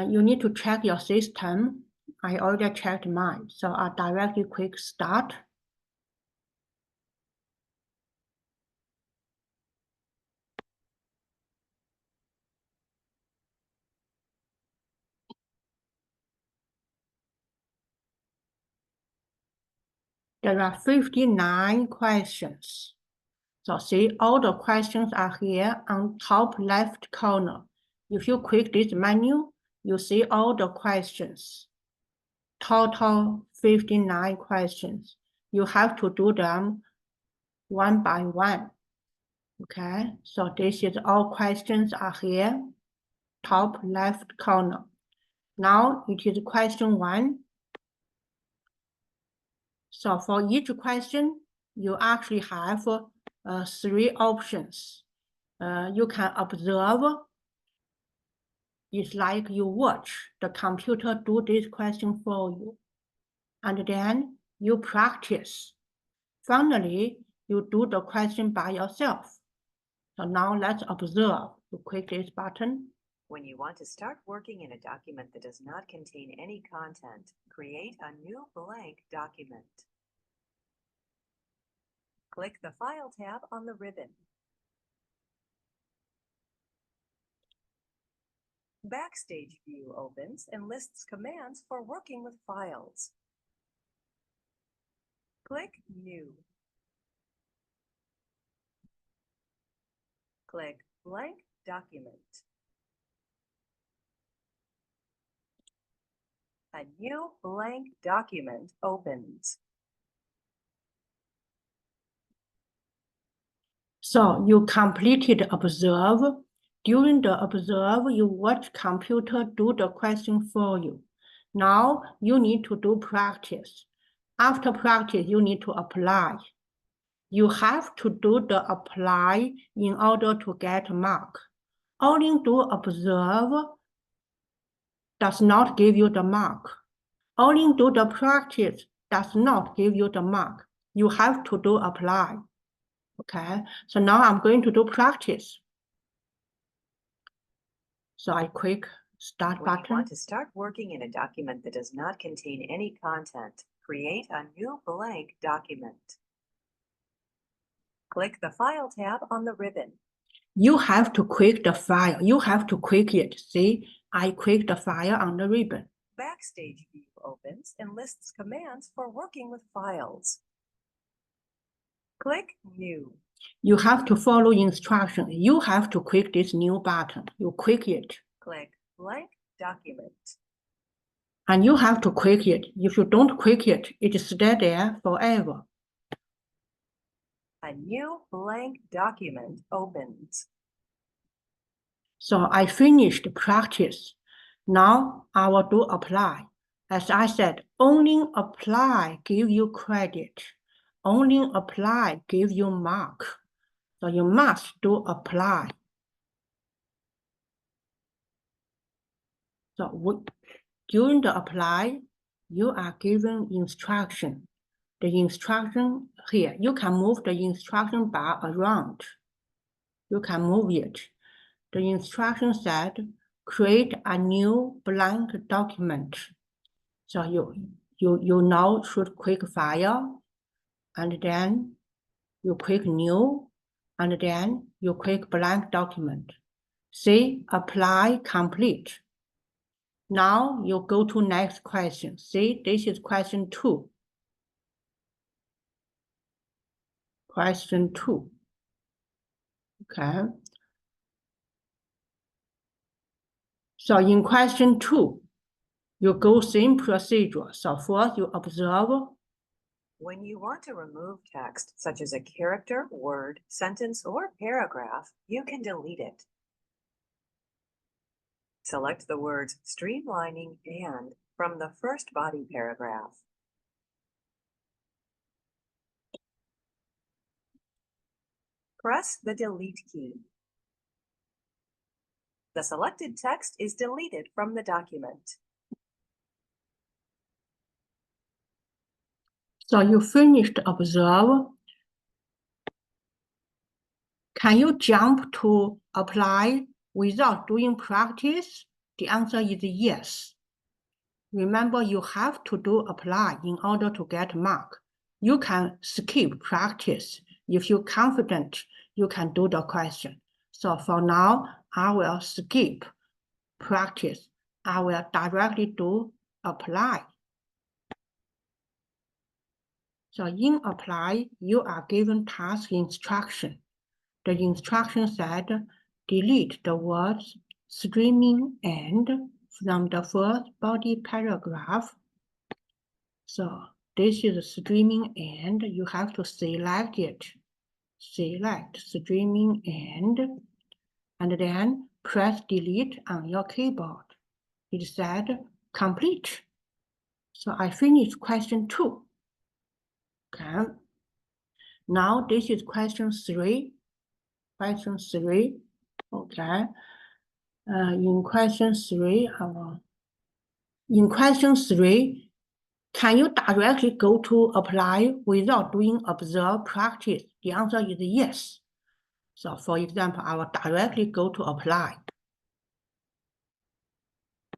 You need to check your system. I already checked mine, so I'll directly click start. There are 59 questions. So see, all the questions are here on top left corner. If you click this menu, you see all the questions. Total 59 questions. You have to do them one by one. Okay, so this is all questions are here, top left corner. Now it is question 1. So for each question, you actually have 3 options. You can observe. It's like you watch the computer do this question for you. And then you practice. Finally, you do the question by yourself. So now let's observe. You click this button. When you want to start working in a document that does not contain any content, create a new blank document. Click the File tab on the ribbon. Backstage view opens and lists commands for working with files. Click New. Click Blank Document. A new blank document opens. So you completed observe. During the observe, you watch computer do the question for you. Now you need to do practice. After practice, you need to apply. You have to do the apply in order to get a mark. Only do observe does not give you the mark. Only do the practice does not give you the mark. You have to do apply. Okay, so now I'm going to do practice. So I click start When button. you want to start working in a document that does not contain any content, create a new blank document. Click the File tab on the ribbon. You have to click the file. You have to click it. See, I click the file on the ribbon. Backstage view opens and lists commands for working with files. Click New. You have to follow instructions. You have to click this new button. You click it. Click Blank Document. And you have to click it. If you don't click it, it stays there forever. A new blank document opens. So I finished practice. Now I will do apply. As I said, only apply give you credit. Only apply give you mark. So you must do apply. So during the apply, you are given instruction. The instruction here, you can move the instruction bar around. You can move it. The instruction said, create a new blank document. So you now should click File, and then you click New, and then you click Blank Document. See, Apply Complete. Now you go to next question. See, this is question 2. Question 2. Okay. So in question 2, you go same procedure. So first you observe. When you want to remove text, such as a character, word, sentence, or paragraph, you can delete it. Select the words streamlining and from the first body paragraph. Press the delete key. The selected text is deleted from the document. So you finished observe. Can you jump to apply without doing practice? The answer is yes. Remember, you have to do apply in order to get mark. You can skip practice. If you're confident, you can do the question. So for now, I will skip practice. I will directly do apply. So in apply, you are given task instruction. The instruction said, delete the words streaming and from the first body paragraph. So this is streaming and, you have to select it. Select streaming and then press delete on your keyboard. It said complete. So I finished question 2. Okay. Now this is question 3. Question 3. Okay. In question 3, can you directly go to apply without doing observe practice? The answer is yes. So for example, I will directly go to apply.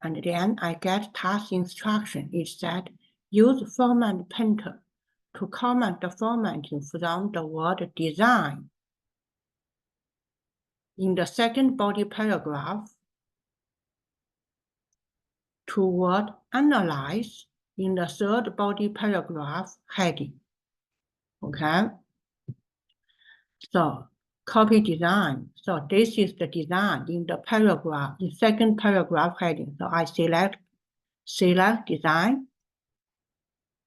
And then I get task instruction. It said, use format painter to comment the formatting from the word design. In the second body paragraph, to word analyze in the third body paragraph heading. Okay. So copy design. So this is the design in the paragraph, the second paragraph heading. So I select design.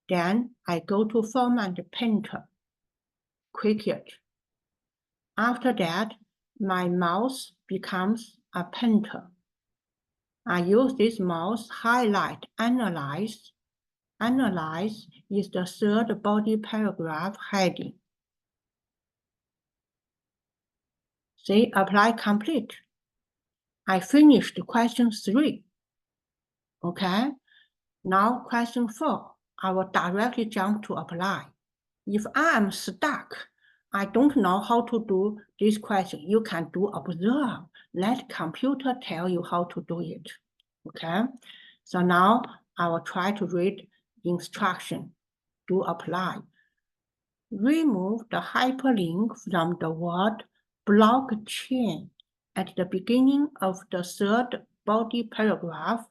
Then I go to format painter. Click it. After that, my mouse becomes a painter. I use this mouse highlight analyze. Analyze is the third body paragraph heading. See, apply complete. I finished question 3. Okay. Now question 4. I will directly jump to apply. If I am stuck, I don't know how to do this question, you can do observe. Let computer tell you how to do it. Okay. So now I will try to read instruction. Do apply. Remove the hyperlink from the word blockchain at the beginning of the third body paragraph.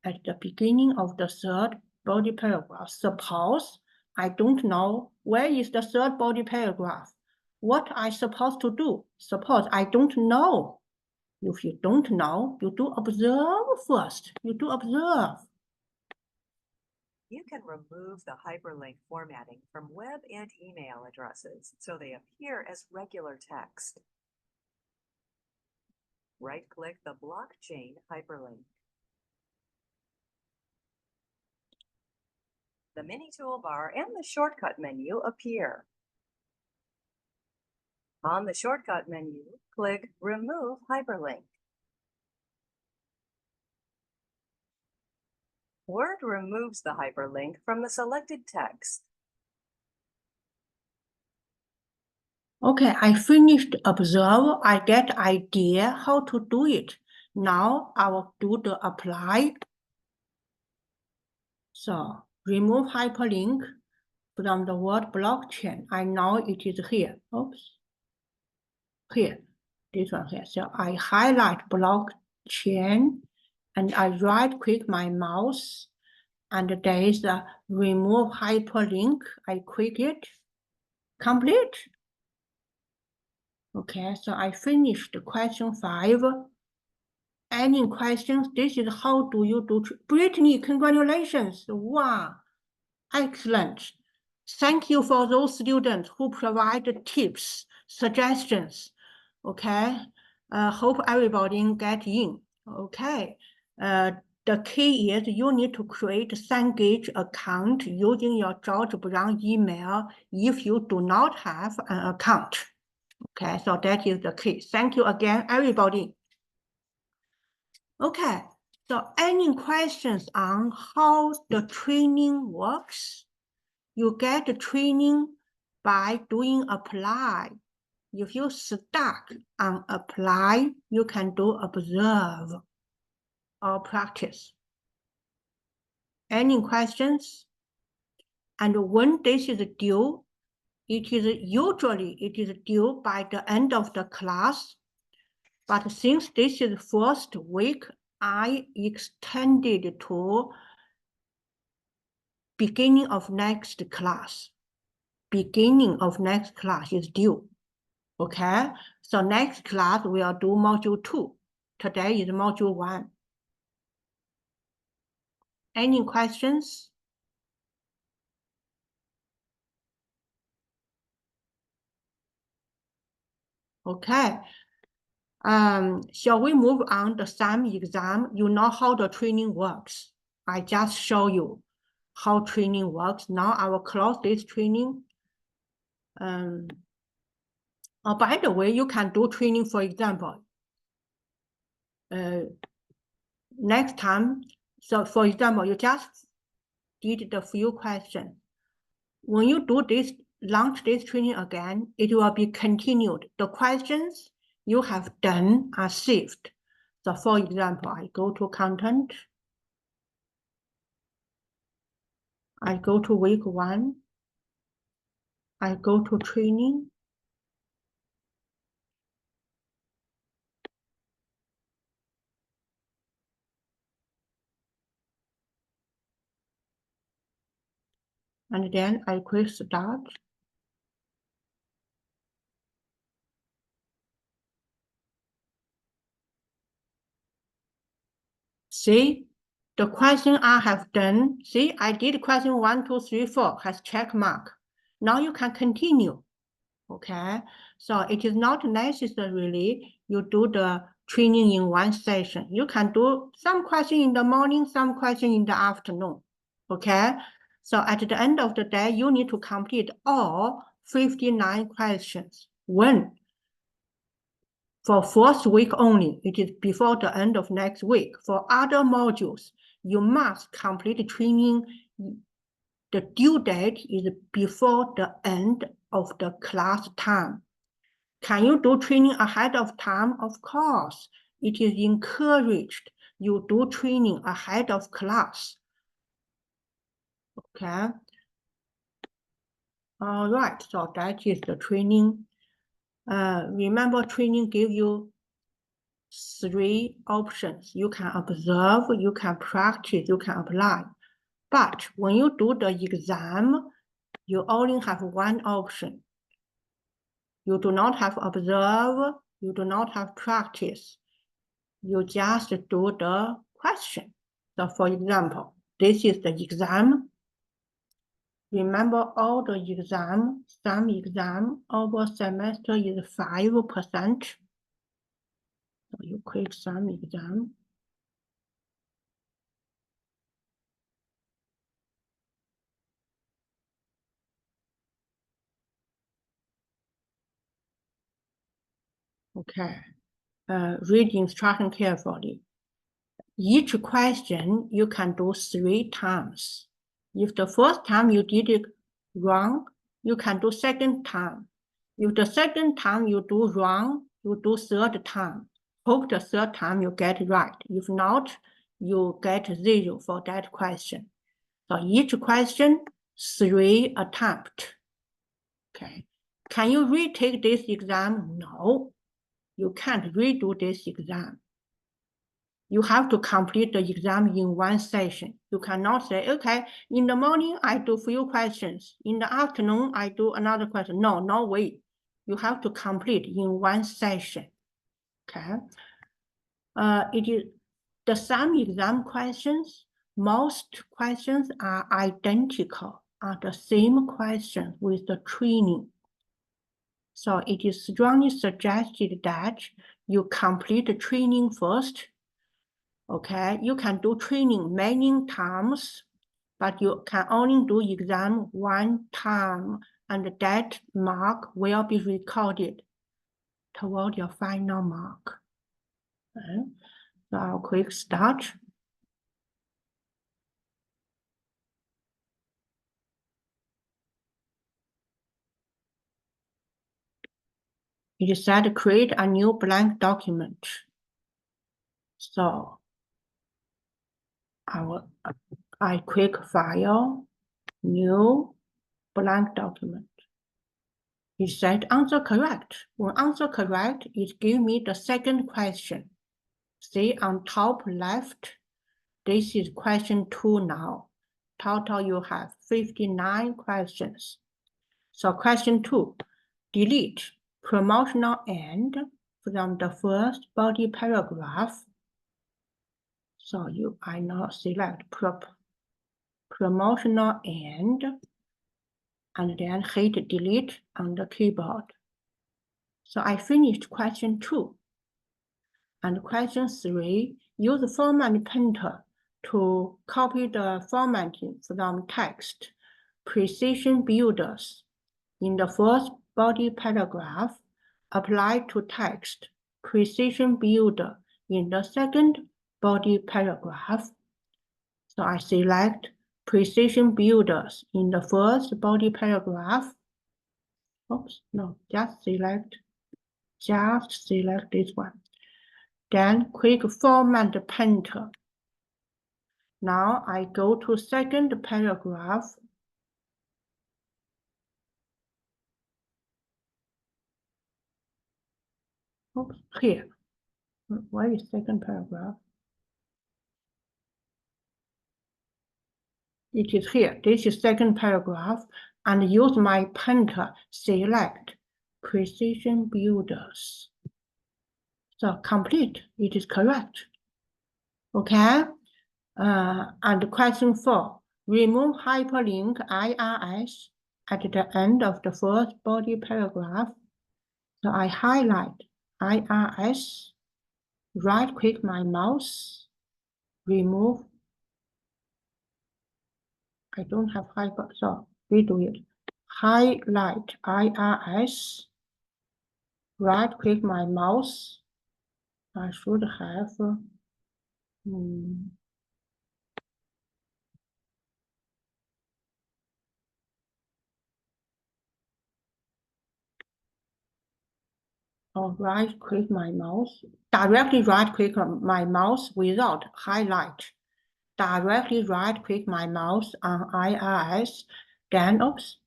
At the beginning of the third body paragraph. Suppose I don't know where is the third body paragraph. What I supposed to do? Suppose I don't know. If you don't know, you do observe first. You do observe. You can remove the hyperlink formatting from web and email addresses so they appear as regular text. Right-click the blockchain hyperlink. The mini toolbar and the shortcut menu appear. On the shortcut menu, click Remove Hyperlink. Word removes the hyperlink from the selected text. Okay, I finished observe. I get idea how to do it. Now I will do the apply. So remove hyperlink from the word blockchain. I know it is here. Oops. Here, this one here. So I highlight blockchain and I right click my mouse and there is a remove hyperlink. I click it. Complete. Okay, so I finished question 5. Any questions? This is how do you do. Brittany, congratulations. Wow, excellent. Thank you for those students who provide tips, suggestions. Okay, hope everybody get in. Okay, the key is you need to create a Cengage account using your George Brown email if you do not have an account. Okay, so that is the key. Thank you again, everybody. Okay, so any questions on how the training works? You get the training by doing apply. If you stuck on apply, you can do observe or practice. Any questions? And when this is due, it is usually due by the end of the class. But since this is first week, I extended to beginning of next class. Beginning of next class is due. Okay, so next class we'll do module 2. Today is module 1. Any questions? Okay. Shall we move on the SAM exam? You know how the training works. I just show you how training works. Now I will close this training. Oh, by the way, you can do training, for example. Next time, so for example, you just did the few questions. When you do this, launch this training again, it will be continued. The questions you have done are saved. So for example, I go to content. I go to week 1. I go to training. And then I click start. See, the question I have done, see, I did question 1, 2, 3, 4, has check mark. Now you can continue, okay? So it is not necessarily you do the training in one session. You can do some question in the morning, some question in the afternoon, okay? So at the end of the day, you need to complete all 59 questions. When? For first week only, it is before the end of next week. For other modules, you must complete training. The due date is before the end of the class time. Can you do training ahead of time? Of course, it is encouraged. You do training ahead of class. Okay. All right, so that is the training. Remember, training gives you 3 options. You can observe, you can practice, you can apply. But when you do the exam, you only have 1 option. You do not have observe, you do not have practice. You just do the question. So for example, this is the exam. Remember all the exam, some exam over semester is 5%. So you click some exam. Okay, read instruction carefully. Each question you can do 3 times. If the first time you did it wrong, you can do second time. If the second time you do wrong, you do third time. Hope the third time you get right. If not, you get 0 for that question. So each question, 3 attempts. Okay. Can you retake this exam? No, you can't redo this exam. You have to complete the exam in 1 session. You cannot say, okay, in the morning I do few questions. In the afternoon I do another question. No, no way. You have to complete in 1 session. Okay. It is the same exam questions. Most questions are identical, are the same question with the training. So it is strongly suggested that you complete the training first. Okay, you can do training many times, but you can only do exam 1 time, and that mark will be recorded toward your final mark. Okay. So I'll click start. It said create a new blank document. So I click file, new blank document. It said answer correct. When answer correct, it gives me the second question. See on top left, this is question 2 now. Total you have 59 questions. So question 2, delete promotional end from the first body paragraph. So I now select promotional end and then hit delete on the keyboard. So I finished question 2. And question 3, use format printer to copy the formatting from text. Precision builders in the first body paragraph, apply to text. Precision builder in the second body paragraph. So I select precision builders in the first body paragraph. Oops, no, just select this one. Then click format printer. Now I go to second paragraph. Oops, here. Where is second paragraph? It is here. This is second paragraph, and use my printer, select precision builders. So complete, it is correct. Okay, and question 4, remove hyperlink IRS at the end of the first body paragraph. So I highlight IRS, right click my mouse, remove. I don't have hyper, so redo it. Highlight IRS, right click my mouse. I should have or right click my mouse, directly right click my mouse without highlight. Directly right click my mouse on IRS, then oops.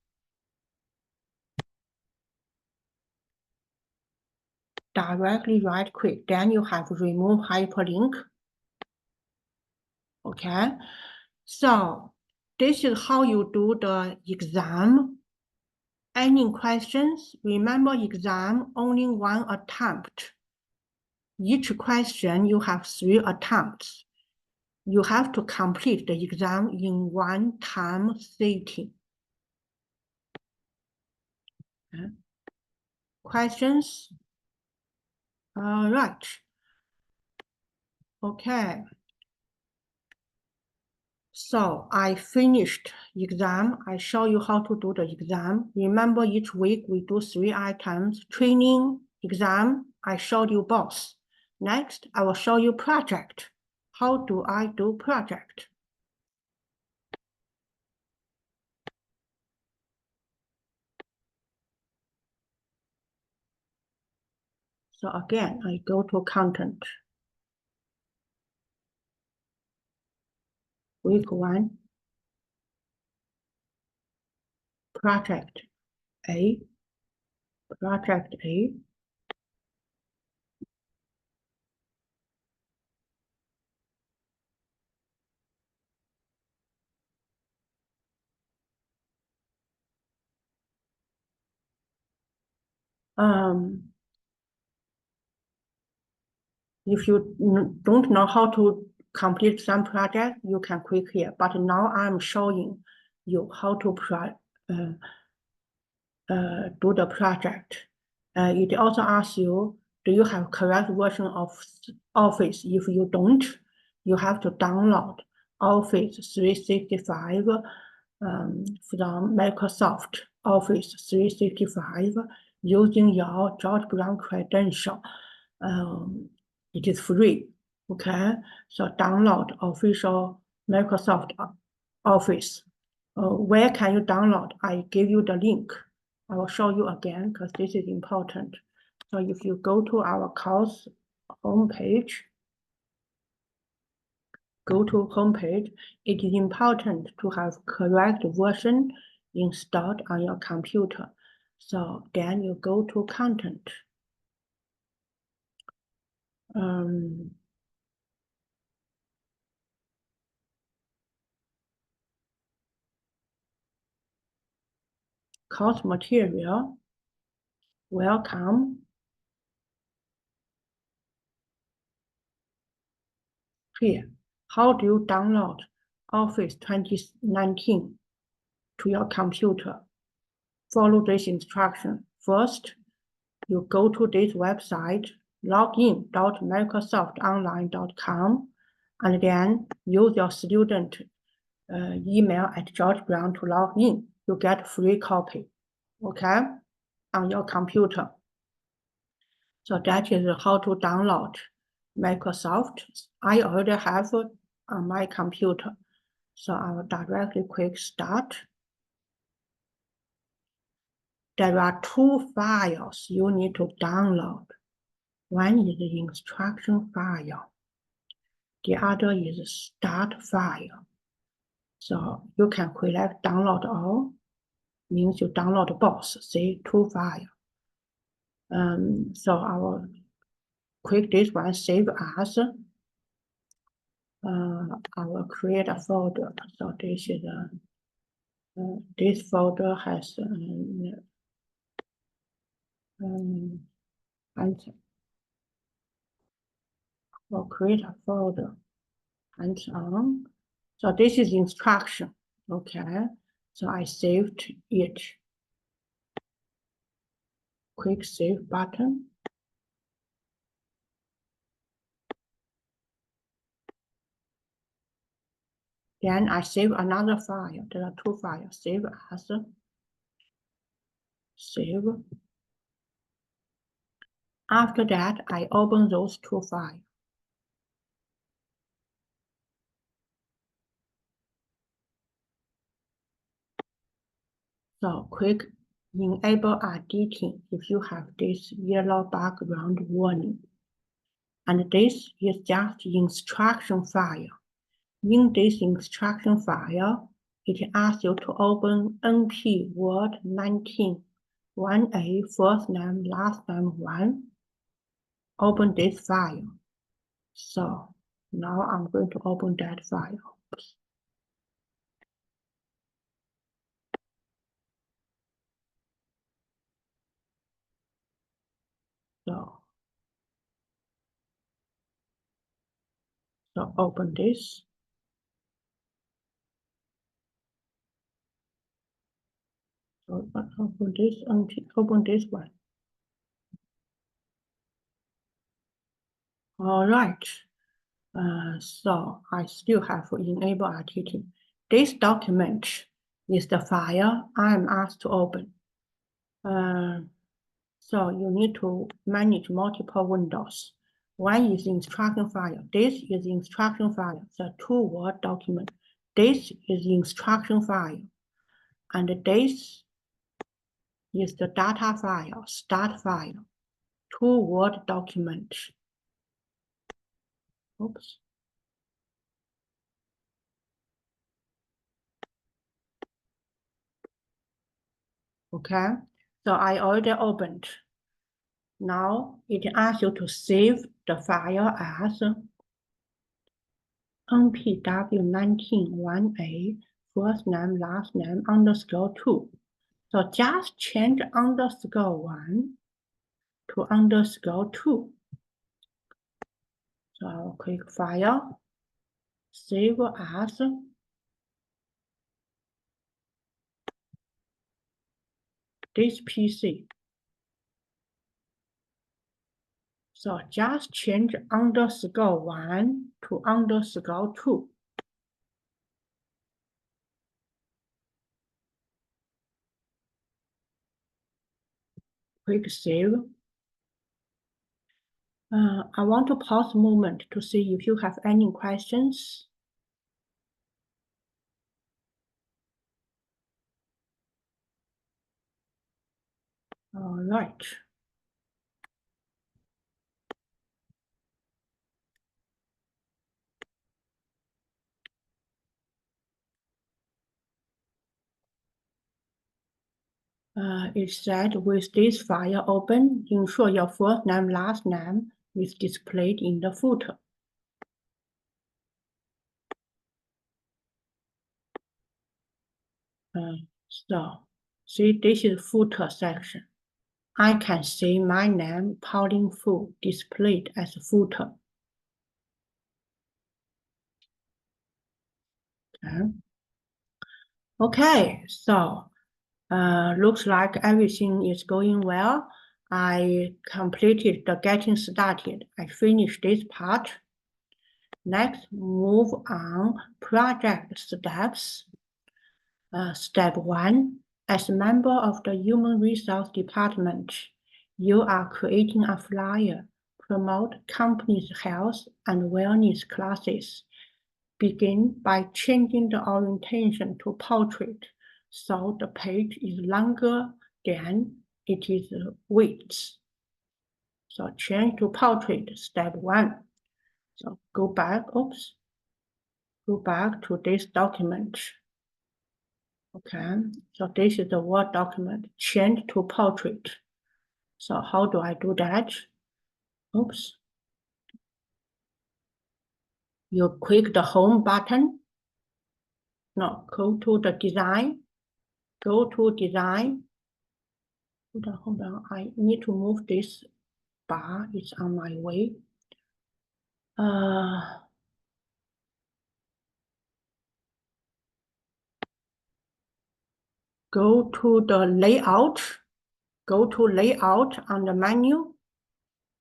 Directly right click, then you have remove hyperlink. Okay, so this is how you do the exam. Any questions? Remember exam only 1 attempt. Each question you have 3 attempts. You have to complete the exam in 1 time sitting. Okay. Questions? All right. Okay. So I finished exam. I show you how to do the exam. Remember, each week we do 3 items: training, exam. I showed you both. Next, I will show you project. How do I do project? So again, I go to content. Week 1, project A, project A. If you don't know how to complete some project, you can click here. But now I'm showing you how to do the project. It also asks you, do you have correct version of Office? If you don't, you have to download Office 365 from Microsoft Office 365 using your George Brown credential. It is free, okay? So download official Microsoft Office. Where can you download? I give you the link. I will show you again because this is important. So if you go to our course homepage, it is important to have correct version installed on your computer. So then you go to content. Course material, welcome. Here, how do you download Office 2019 to your computer? Follow this instruction. First, you go to this website, login.microsoftonline.com, and then use your student email at George Brown to log in. You get free copy, okay, on your computer. So that is how to download Microsoft. I already have it on my computer. So I will directly click Start. There are 2 files you need to download. One is the instruction file. The other is the start file. So you can select download all, means you download both, see 2 files. So I will click this one, save as. I will create a folder. So this is this folder has I'll create a folder hands-on. So this is instruction, okay? So I saved it. Click Save button. Then I save another file. There are 2 files. Save as. Save. After that, I open those 2 files. So click Enable Editing if you have this yellow background warning. And this is just instruction file. In this instruction file, it asks you to open NP Word 19, 1A, first name, last name 1. Open this file. So now I'm going to open that file. So open this. So open this and open this one. All right. So I still have to enable RTT. This document is the file I'm asked to open. So you need to manage multiple windows. One is instruction file. This is instruction file, the 2-word document. This is instruction file. And this is the data file, start file, 2-word document. Oops. Okay, so I already opened. Now it asks you to save the file as NPW191A, first name, last name, _2. So just change _1 to _2. So I'll click File, Save as. This PC. So just change _1 to _2. Click Save. I want to pause a moment to see if you have any questions. All right. It said with this file open, ensure your first name, last name is displayed in the footer. So, see, this is footer section. I can see my name, Pauline Fu, displayed as a footer. Okay, so looks like everything is going well. I completed the getting started. I finished this part. Next, move on project steps. Step 1, as a member of the Human Resource Department, you are creating a flyer, promote company's health and wellness classes. Begin by changing the orientation to portrait, so the page is longer than it is width. So change to portrait, step 1. So go back to this document. Okay, so this is the Word document, change to portrait. So how do I do that? Oops. You click the home button. No, go to the design. Go to design. Hold on. I need to move this bar. It's on my way. Go to the layout. Go to layout on the menu.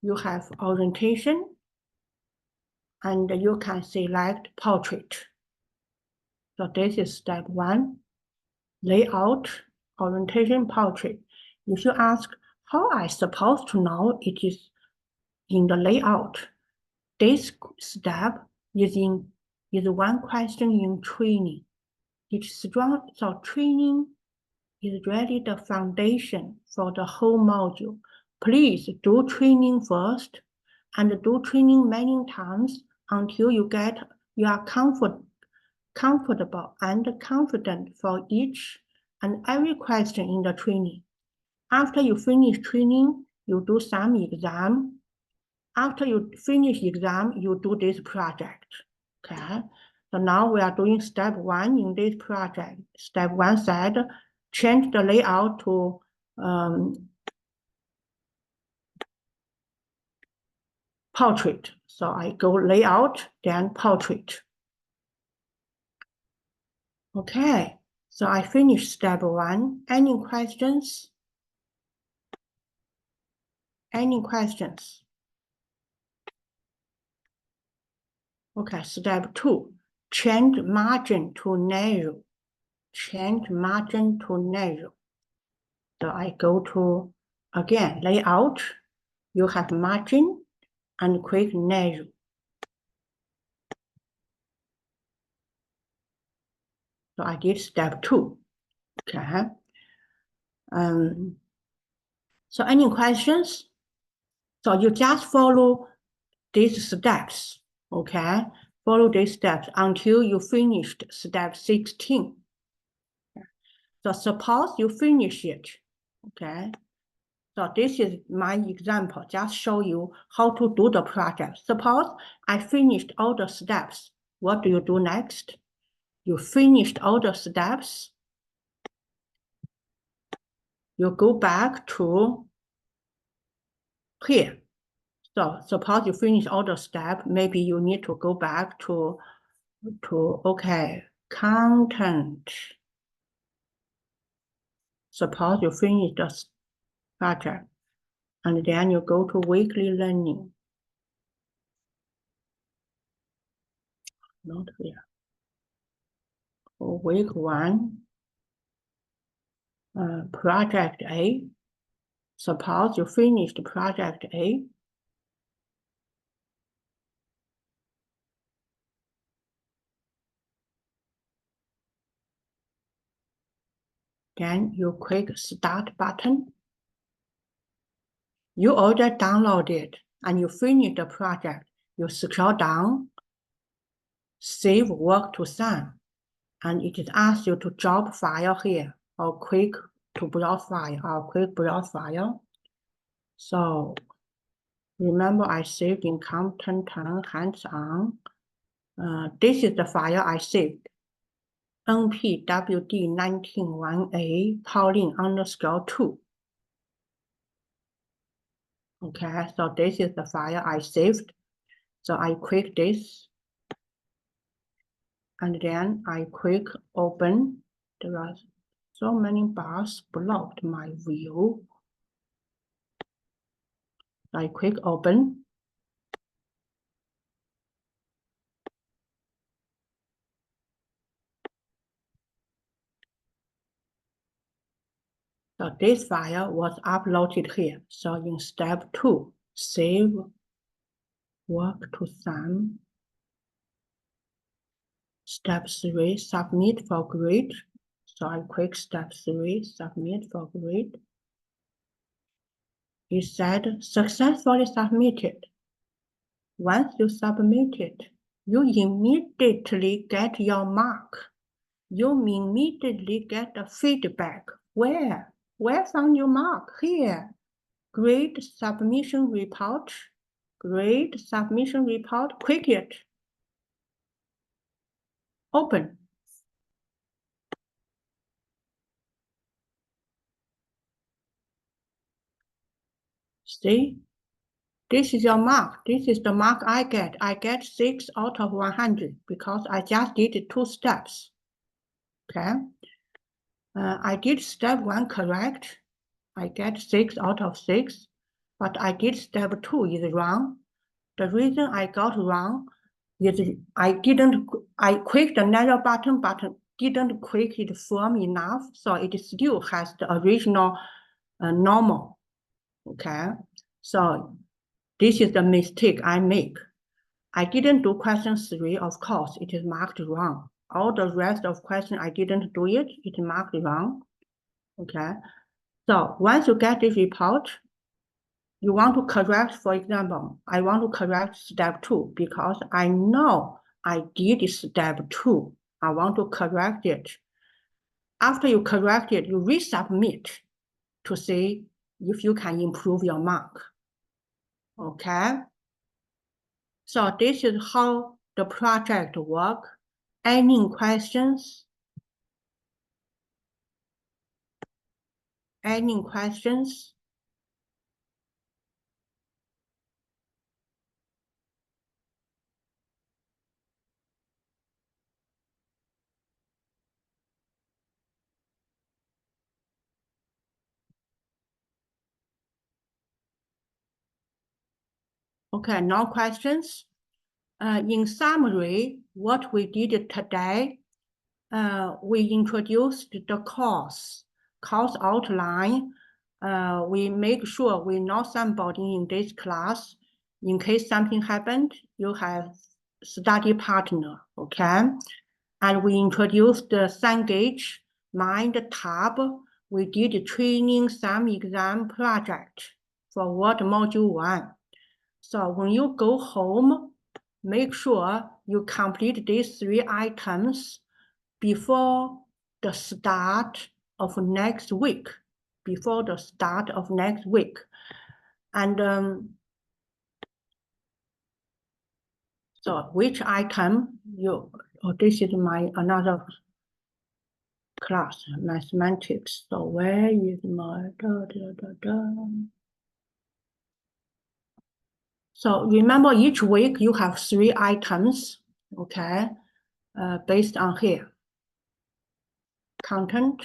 You have orientation. And you can select portrait. So this is step 1. Layout, orientation, portrait. If you ask how I supposed to know it is in the layout, this step is one question in training. It's strong, so training is really the foundation for the whole module. Please do training first and do training many times until you are comfortable and confident for each and every question in the training. After you finish training, you do some exam. After you finish exam, you do this project. Okay. So now we are doing step 1 in this project. Step 1 said, change the layout to portrait. So I go layout, then portrait. Okay, So I finished step 1. Any questions? Any questions? Okay, step 2. Change margin to narrow. Change margin to narrow. So I go to, again, layout. You have margin and quick narrow. So I did step 2. Okay. So any questions? So you just follow these steps. Okay. Follow these steps until you finished step 16. So suppose you finish it. Okay. So this is my example, just show you how to do the project. Suppose I finished all the steps. What do you do next? You finished all the steps. You go back to here. So suppose you finish all the steps, maybe you need to go back to okay, content. Suppose you finish the project, and then you go to weekly learning. Not here. For week 1, project A. Suppose you finished project A. Then you click Start button. You already downloaded and you finish the project. You scroll down, save work to Sun, and it is asked you to drop file here, or click to browse file, or click browse file. So remember I saved in Comp1010 hands-on. This is the file I saved. npwd191a Pauline_2. Okay, so this is the file I saved. So I click this, and then I click open. There are so many bars blocked my view. I click open. So this file was uploaded here. So in step 2, save work to Sun. Step 3, submit for grade. So I click step 3, submit for grade. It said successfully submitted. Once you submit it, you immediately get your mark. You immediately get the feedback. Where? Where found your mark? Here. Grade submission report. Grade submission report. Click it. Open. See? This is your mark. This is the mark I get. I get 6 out of 100 because I just did 2 steps. Okay. I did step 1 correct. I get 6 out of 6, but I did step 2 is wrong. The reason I got wrong is I clicked the narrow button, but didn't click it firm enough, so it still has the original normal. Okay, so this is the mistake I make. I didn't do question 3, of course, it is marked wrong. All the rest of question I didn't do it, it's marked wrong. Okay, so once you get this report, you want to correct, for example, I want to correct step 2 because I know I did step 2. I want to correct it. After you correct it, you resubmit to see if you can improve your mark. Okay? So this is how the project works. Any questions? Any questions? Okay, no questions. In summary, what we did today, we introduced the course outline. We make sure we know somebody in this class. In case something happened, you have study partner, okay? And we introduced the Cengage Mind tab. We did training some exam project for Word Module 1. So when you go home, make sure you complete these 3 items before the start of next week. And so which item you, this is my another class, mathematics. So where is my So remember each week you have 3 items, okay, based on here. Content.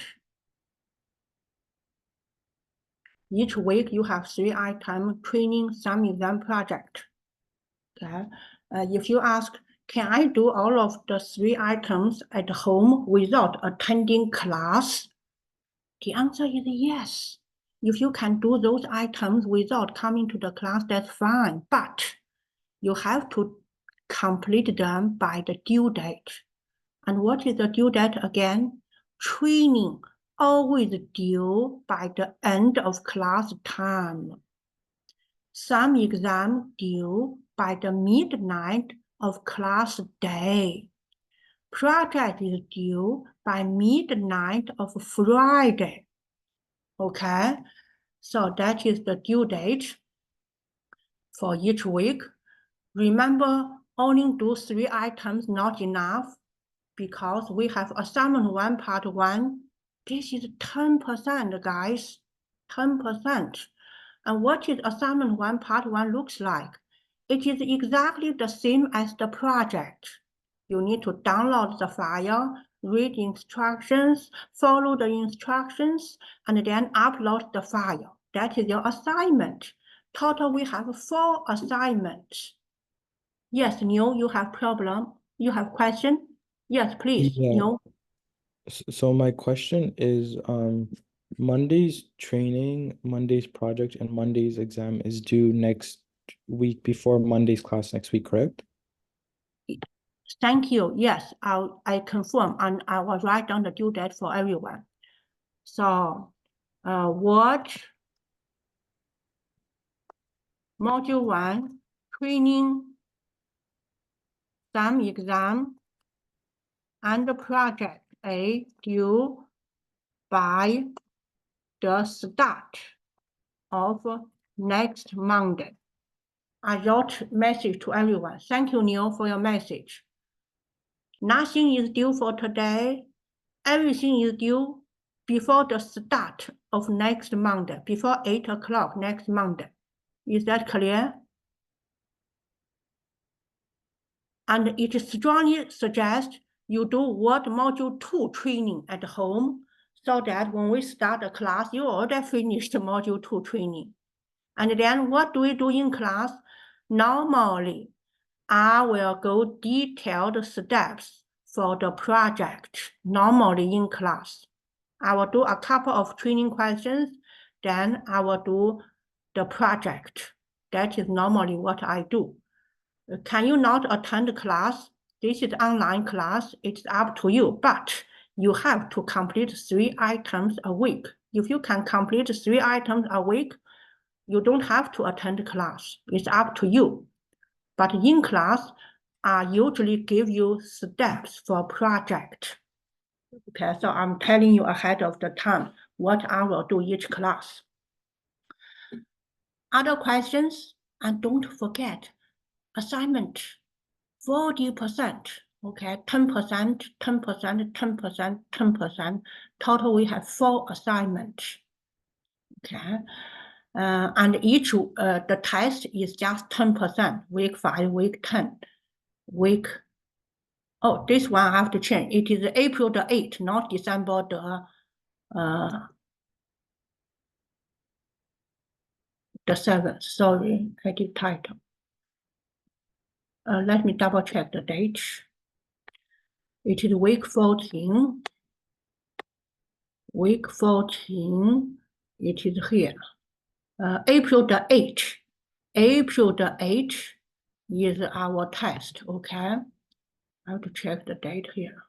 Each week you have 3 items, training, some exam project. Okay. If you ask, can I do all of the 3 items at home without attending class? The answer is yes. If you can do those items without coming to the class, that's fine. But you have to complete them by the due date. And what is the due date again? Training always due by the end of class time. Some exam due by the midnight of class day. Project is due by midnight of Friday. Okay, so that is the due date for each week. Remember, only do 3 items not enough because we have assignment 1 part 1. This is 10%, guys, 10%. And what is assignment 1 part 1 looks like? It is exactly the same as the project. You need to download the file, read instructions, follow the instructions, and then upload the file. That is your assignment. Total, we have 4 assignments. Yes, Neil, you have problem? You have question? Yes, please, Yeah. Neil. So my question is, Monday's training, Monday's project, and Monday's exam is due next week before Monday's class next week, correct? Thank you. Yes, I confirm, and I will write down the due date for everyone. So, Word Module 1, training, some exam, and project A due by the start of next Monday. I wrote message to everyone. Thank you, Neil, for your message. Nothing is due for today. Everything is due before the start of next Monday, before 8 o'clock next Monday. Is that clear? And it strongly suggests you do Word Module 2 training at home so that when we start the class, you already finished Module 2 training. And then what do we do in class? Normally, I will go detailed steps for the project, normally in class. I will do a couple of training questions, then I will do the project. That is normally what I do. Can you not attend class? This is online class, it's up to you, but you have to complete 3 items a week. If you can complete 3 items a week, you don't have to attend class, it's up to you. But in class, I usually give you steps for project. Okay, so I'm telling you ahead of the time what I will do each class. Other questions? And don't forget, assignment, 40%, okay, 10%, 10%, 10%, 10%. Total, we have 4 assignments, okay? And each, the test is just 10%, week 5, week 10, week, oh, this one I have to change. It is April the 8th, not December the 7th, sorry, edit title. Let me double check the date. It is week 14. Week 14, it is here. April the 8th. April the 8th is our test, okay? I have to check the date here.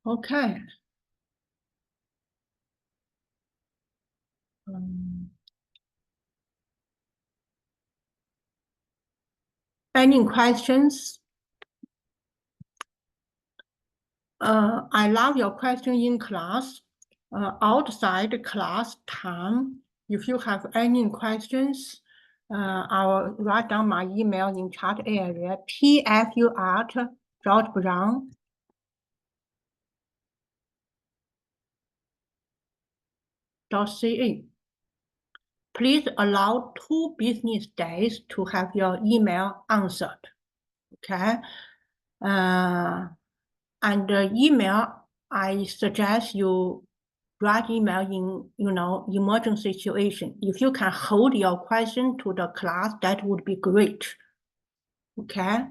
Okay. Any questions? I love your question in class. Outside class time, if you have any questions, I will write down my email in chat area, tfu@georgebrown.ca. Please allow 2 business days to have your email answered, okay? And the email, I suggest you write email in, emergency situation. If you can hold your question to the class, that would be great, okay?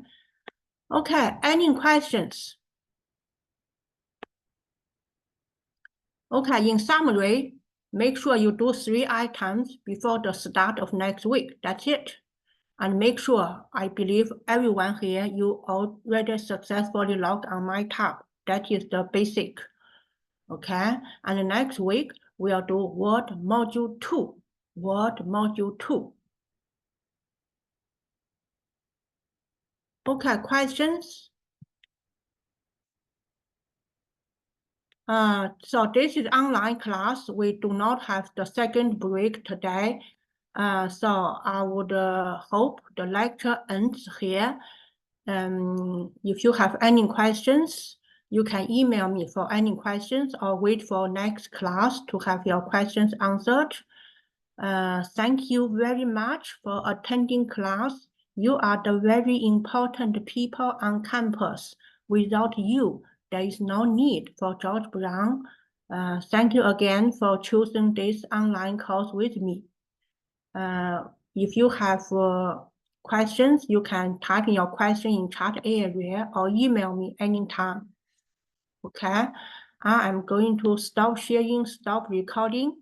Okay, any questions? Okay, in summary, make sure you do 3 items before the start of next week. That's it. And make sure, I believe everyone here, you already successfully logged on my tab. That is the basic, okay? And next week, we'll do Word Module 2. Word Module 2. Okay, questions? So this is online class. We do not have the second break today. So I would hope the lecture ends here. If you have any questions, you can email me for any questions or wait for next class to have your questions answered. Thank you very much for attending class. You are the very important people on campus. Without you, there is no need for George Brown. Thank you again for choosing this online course with me. If you have questions, you can type in your question in chat area or email me anytime. Okay, I am going to stop sharing, stop recording.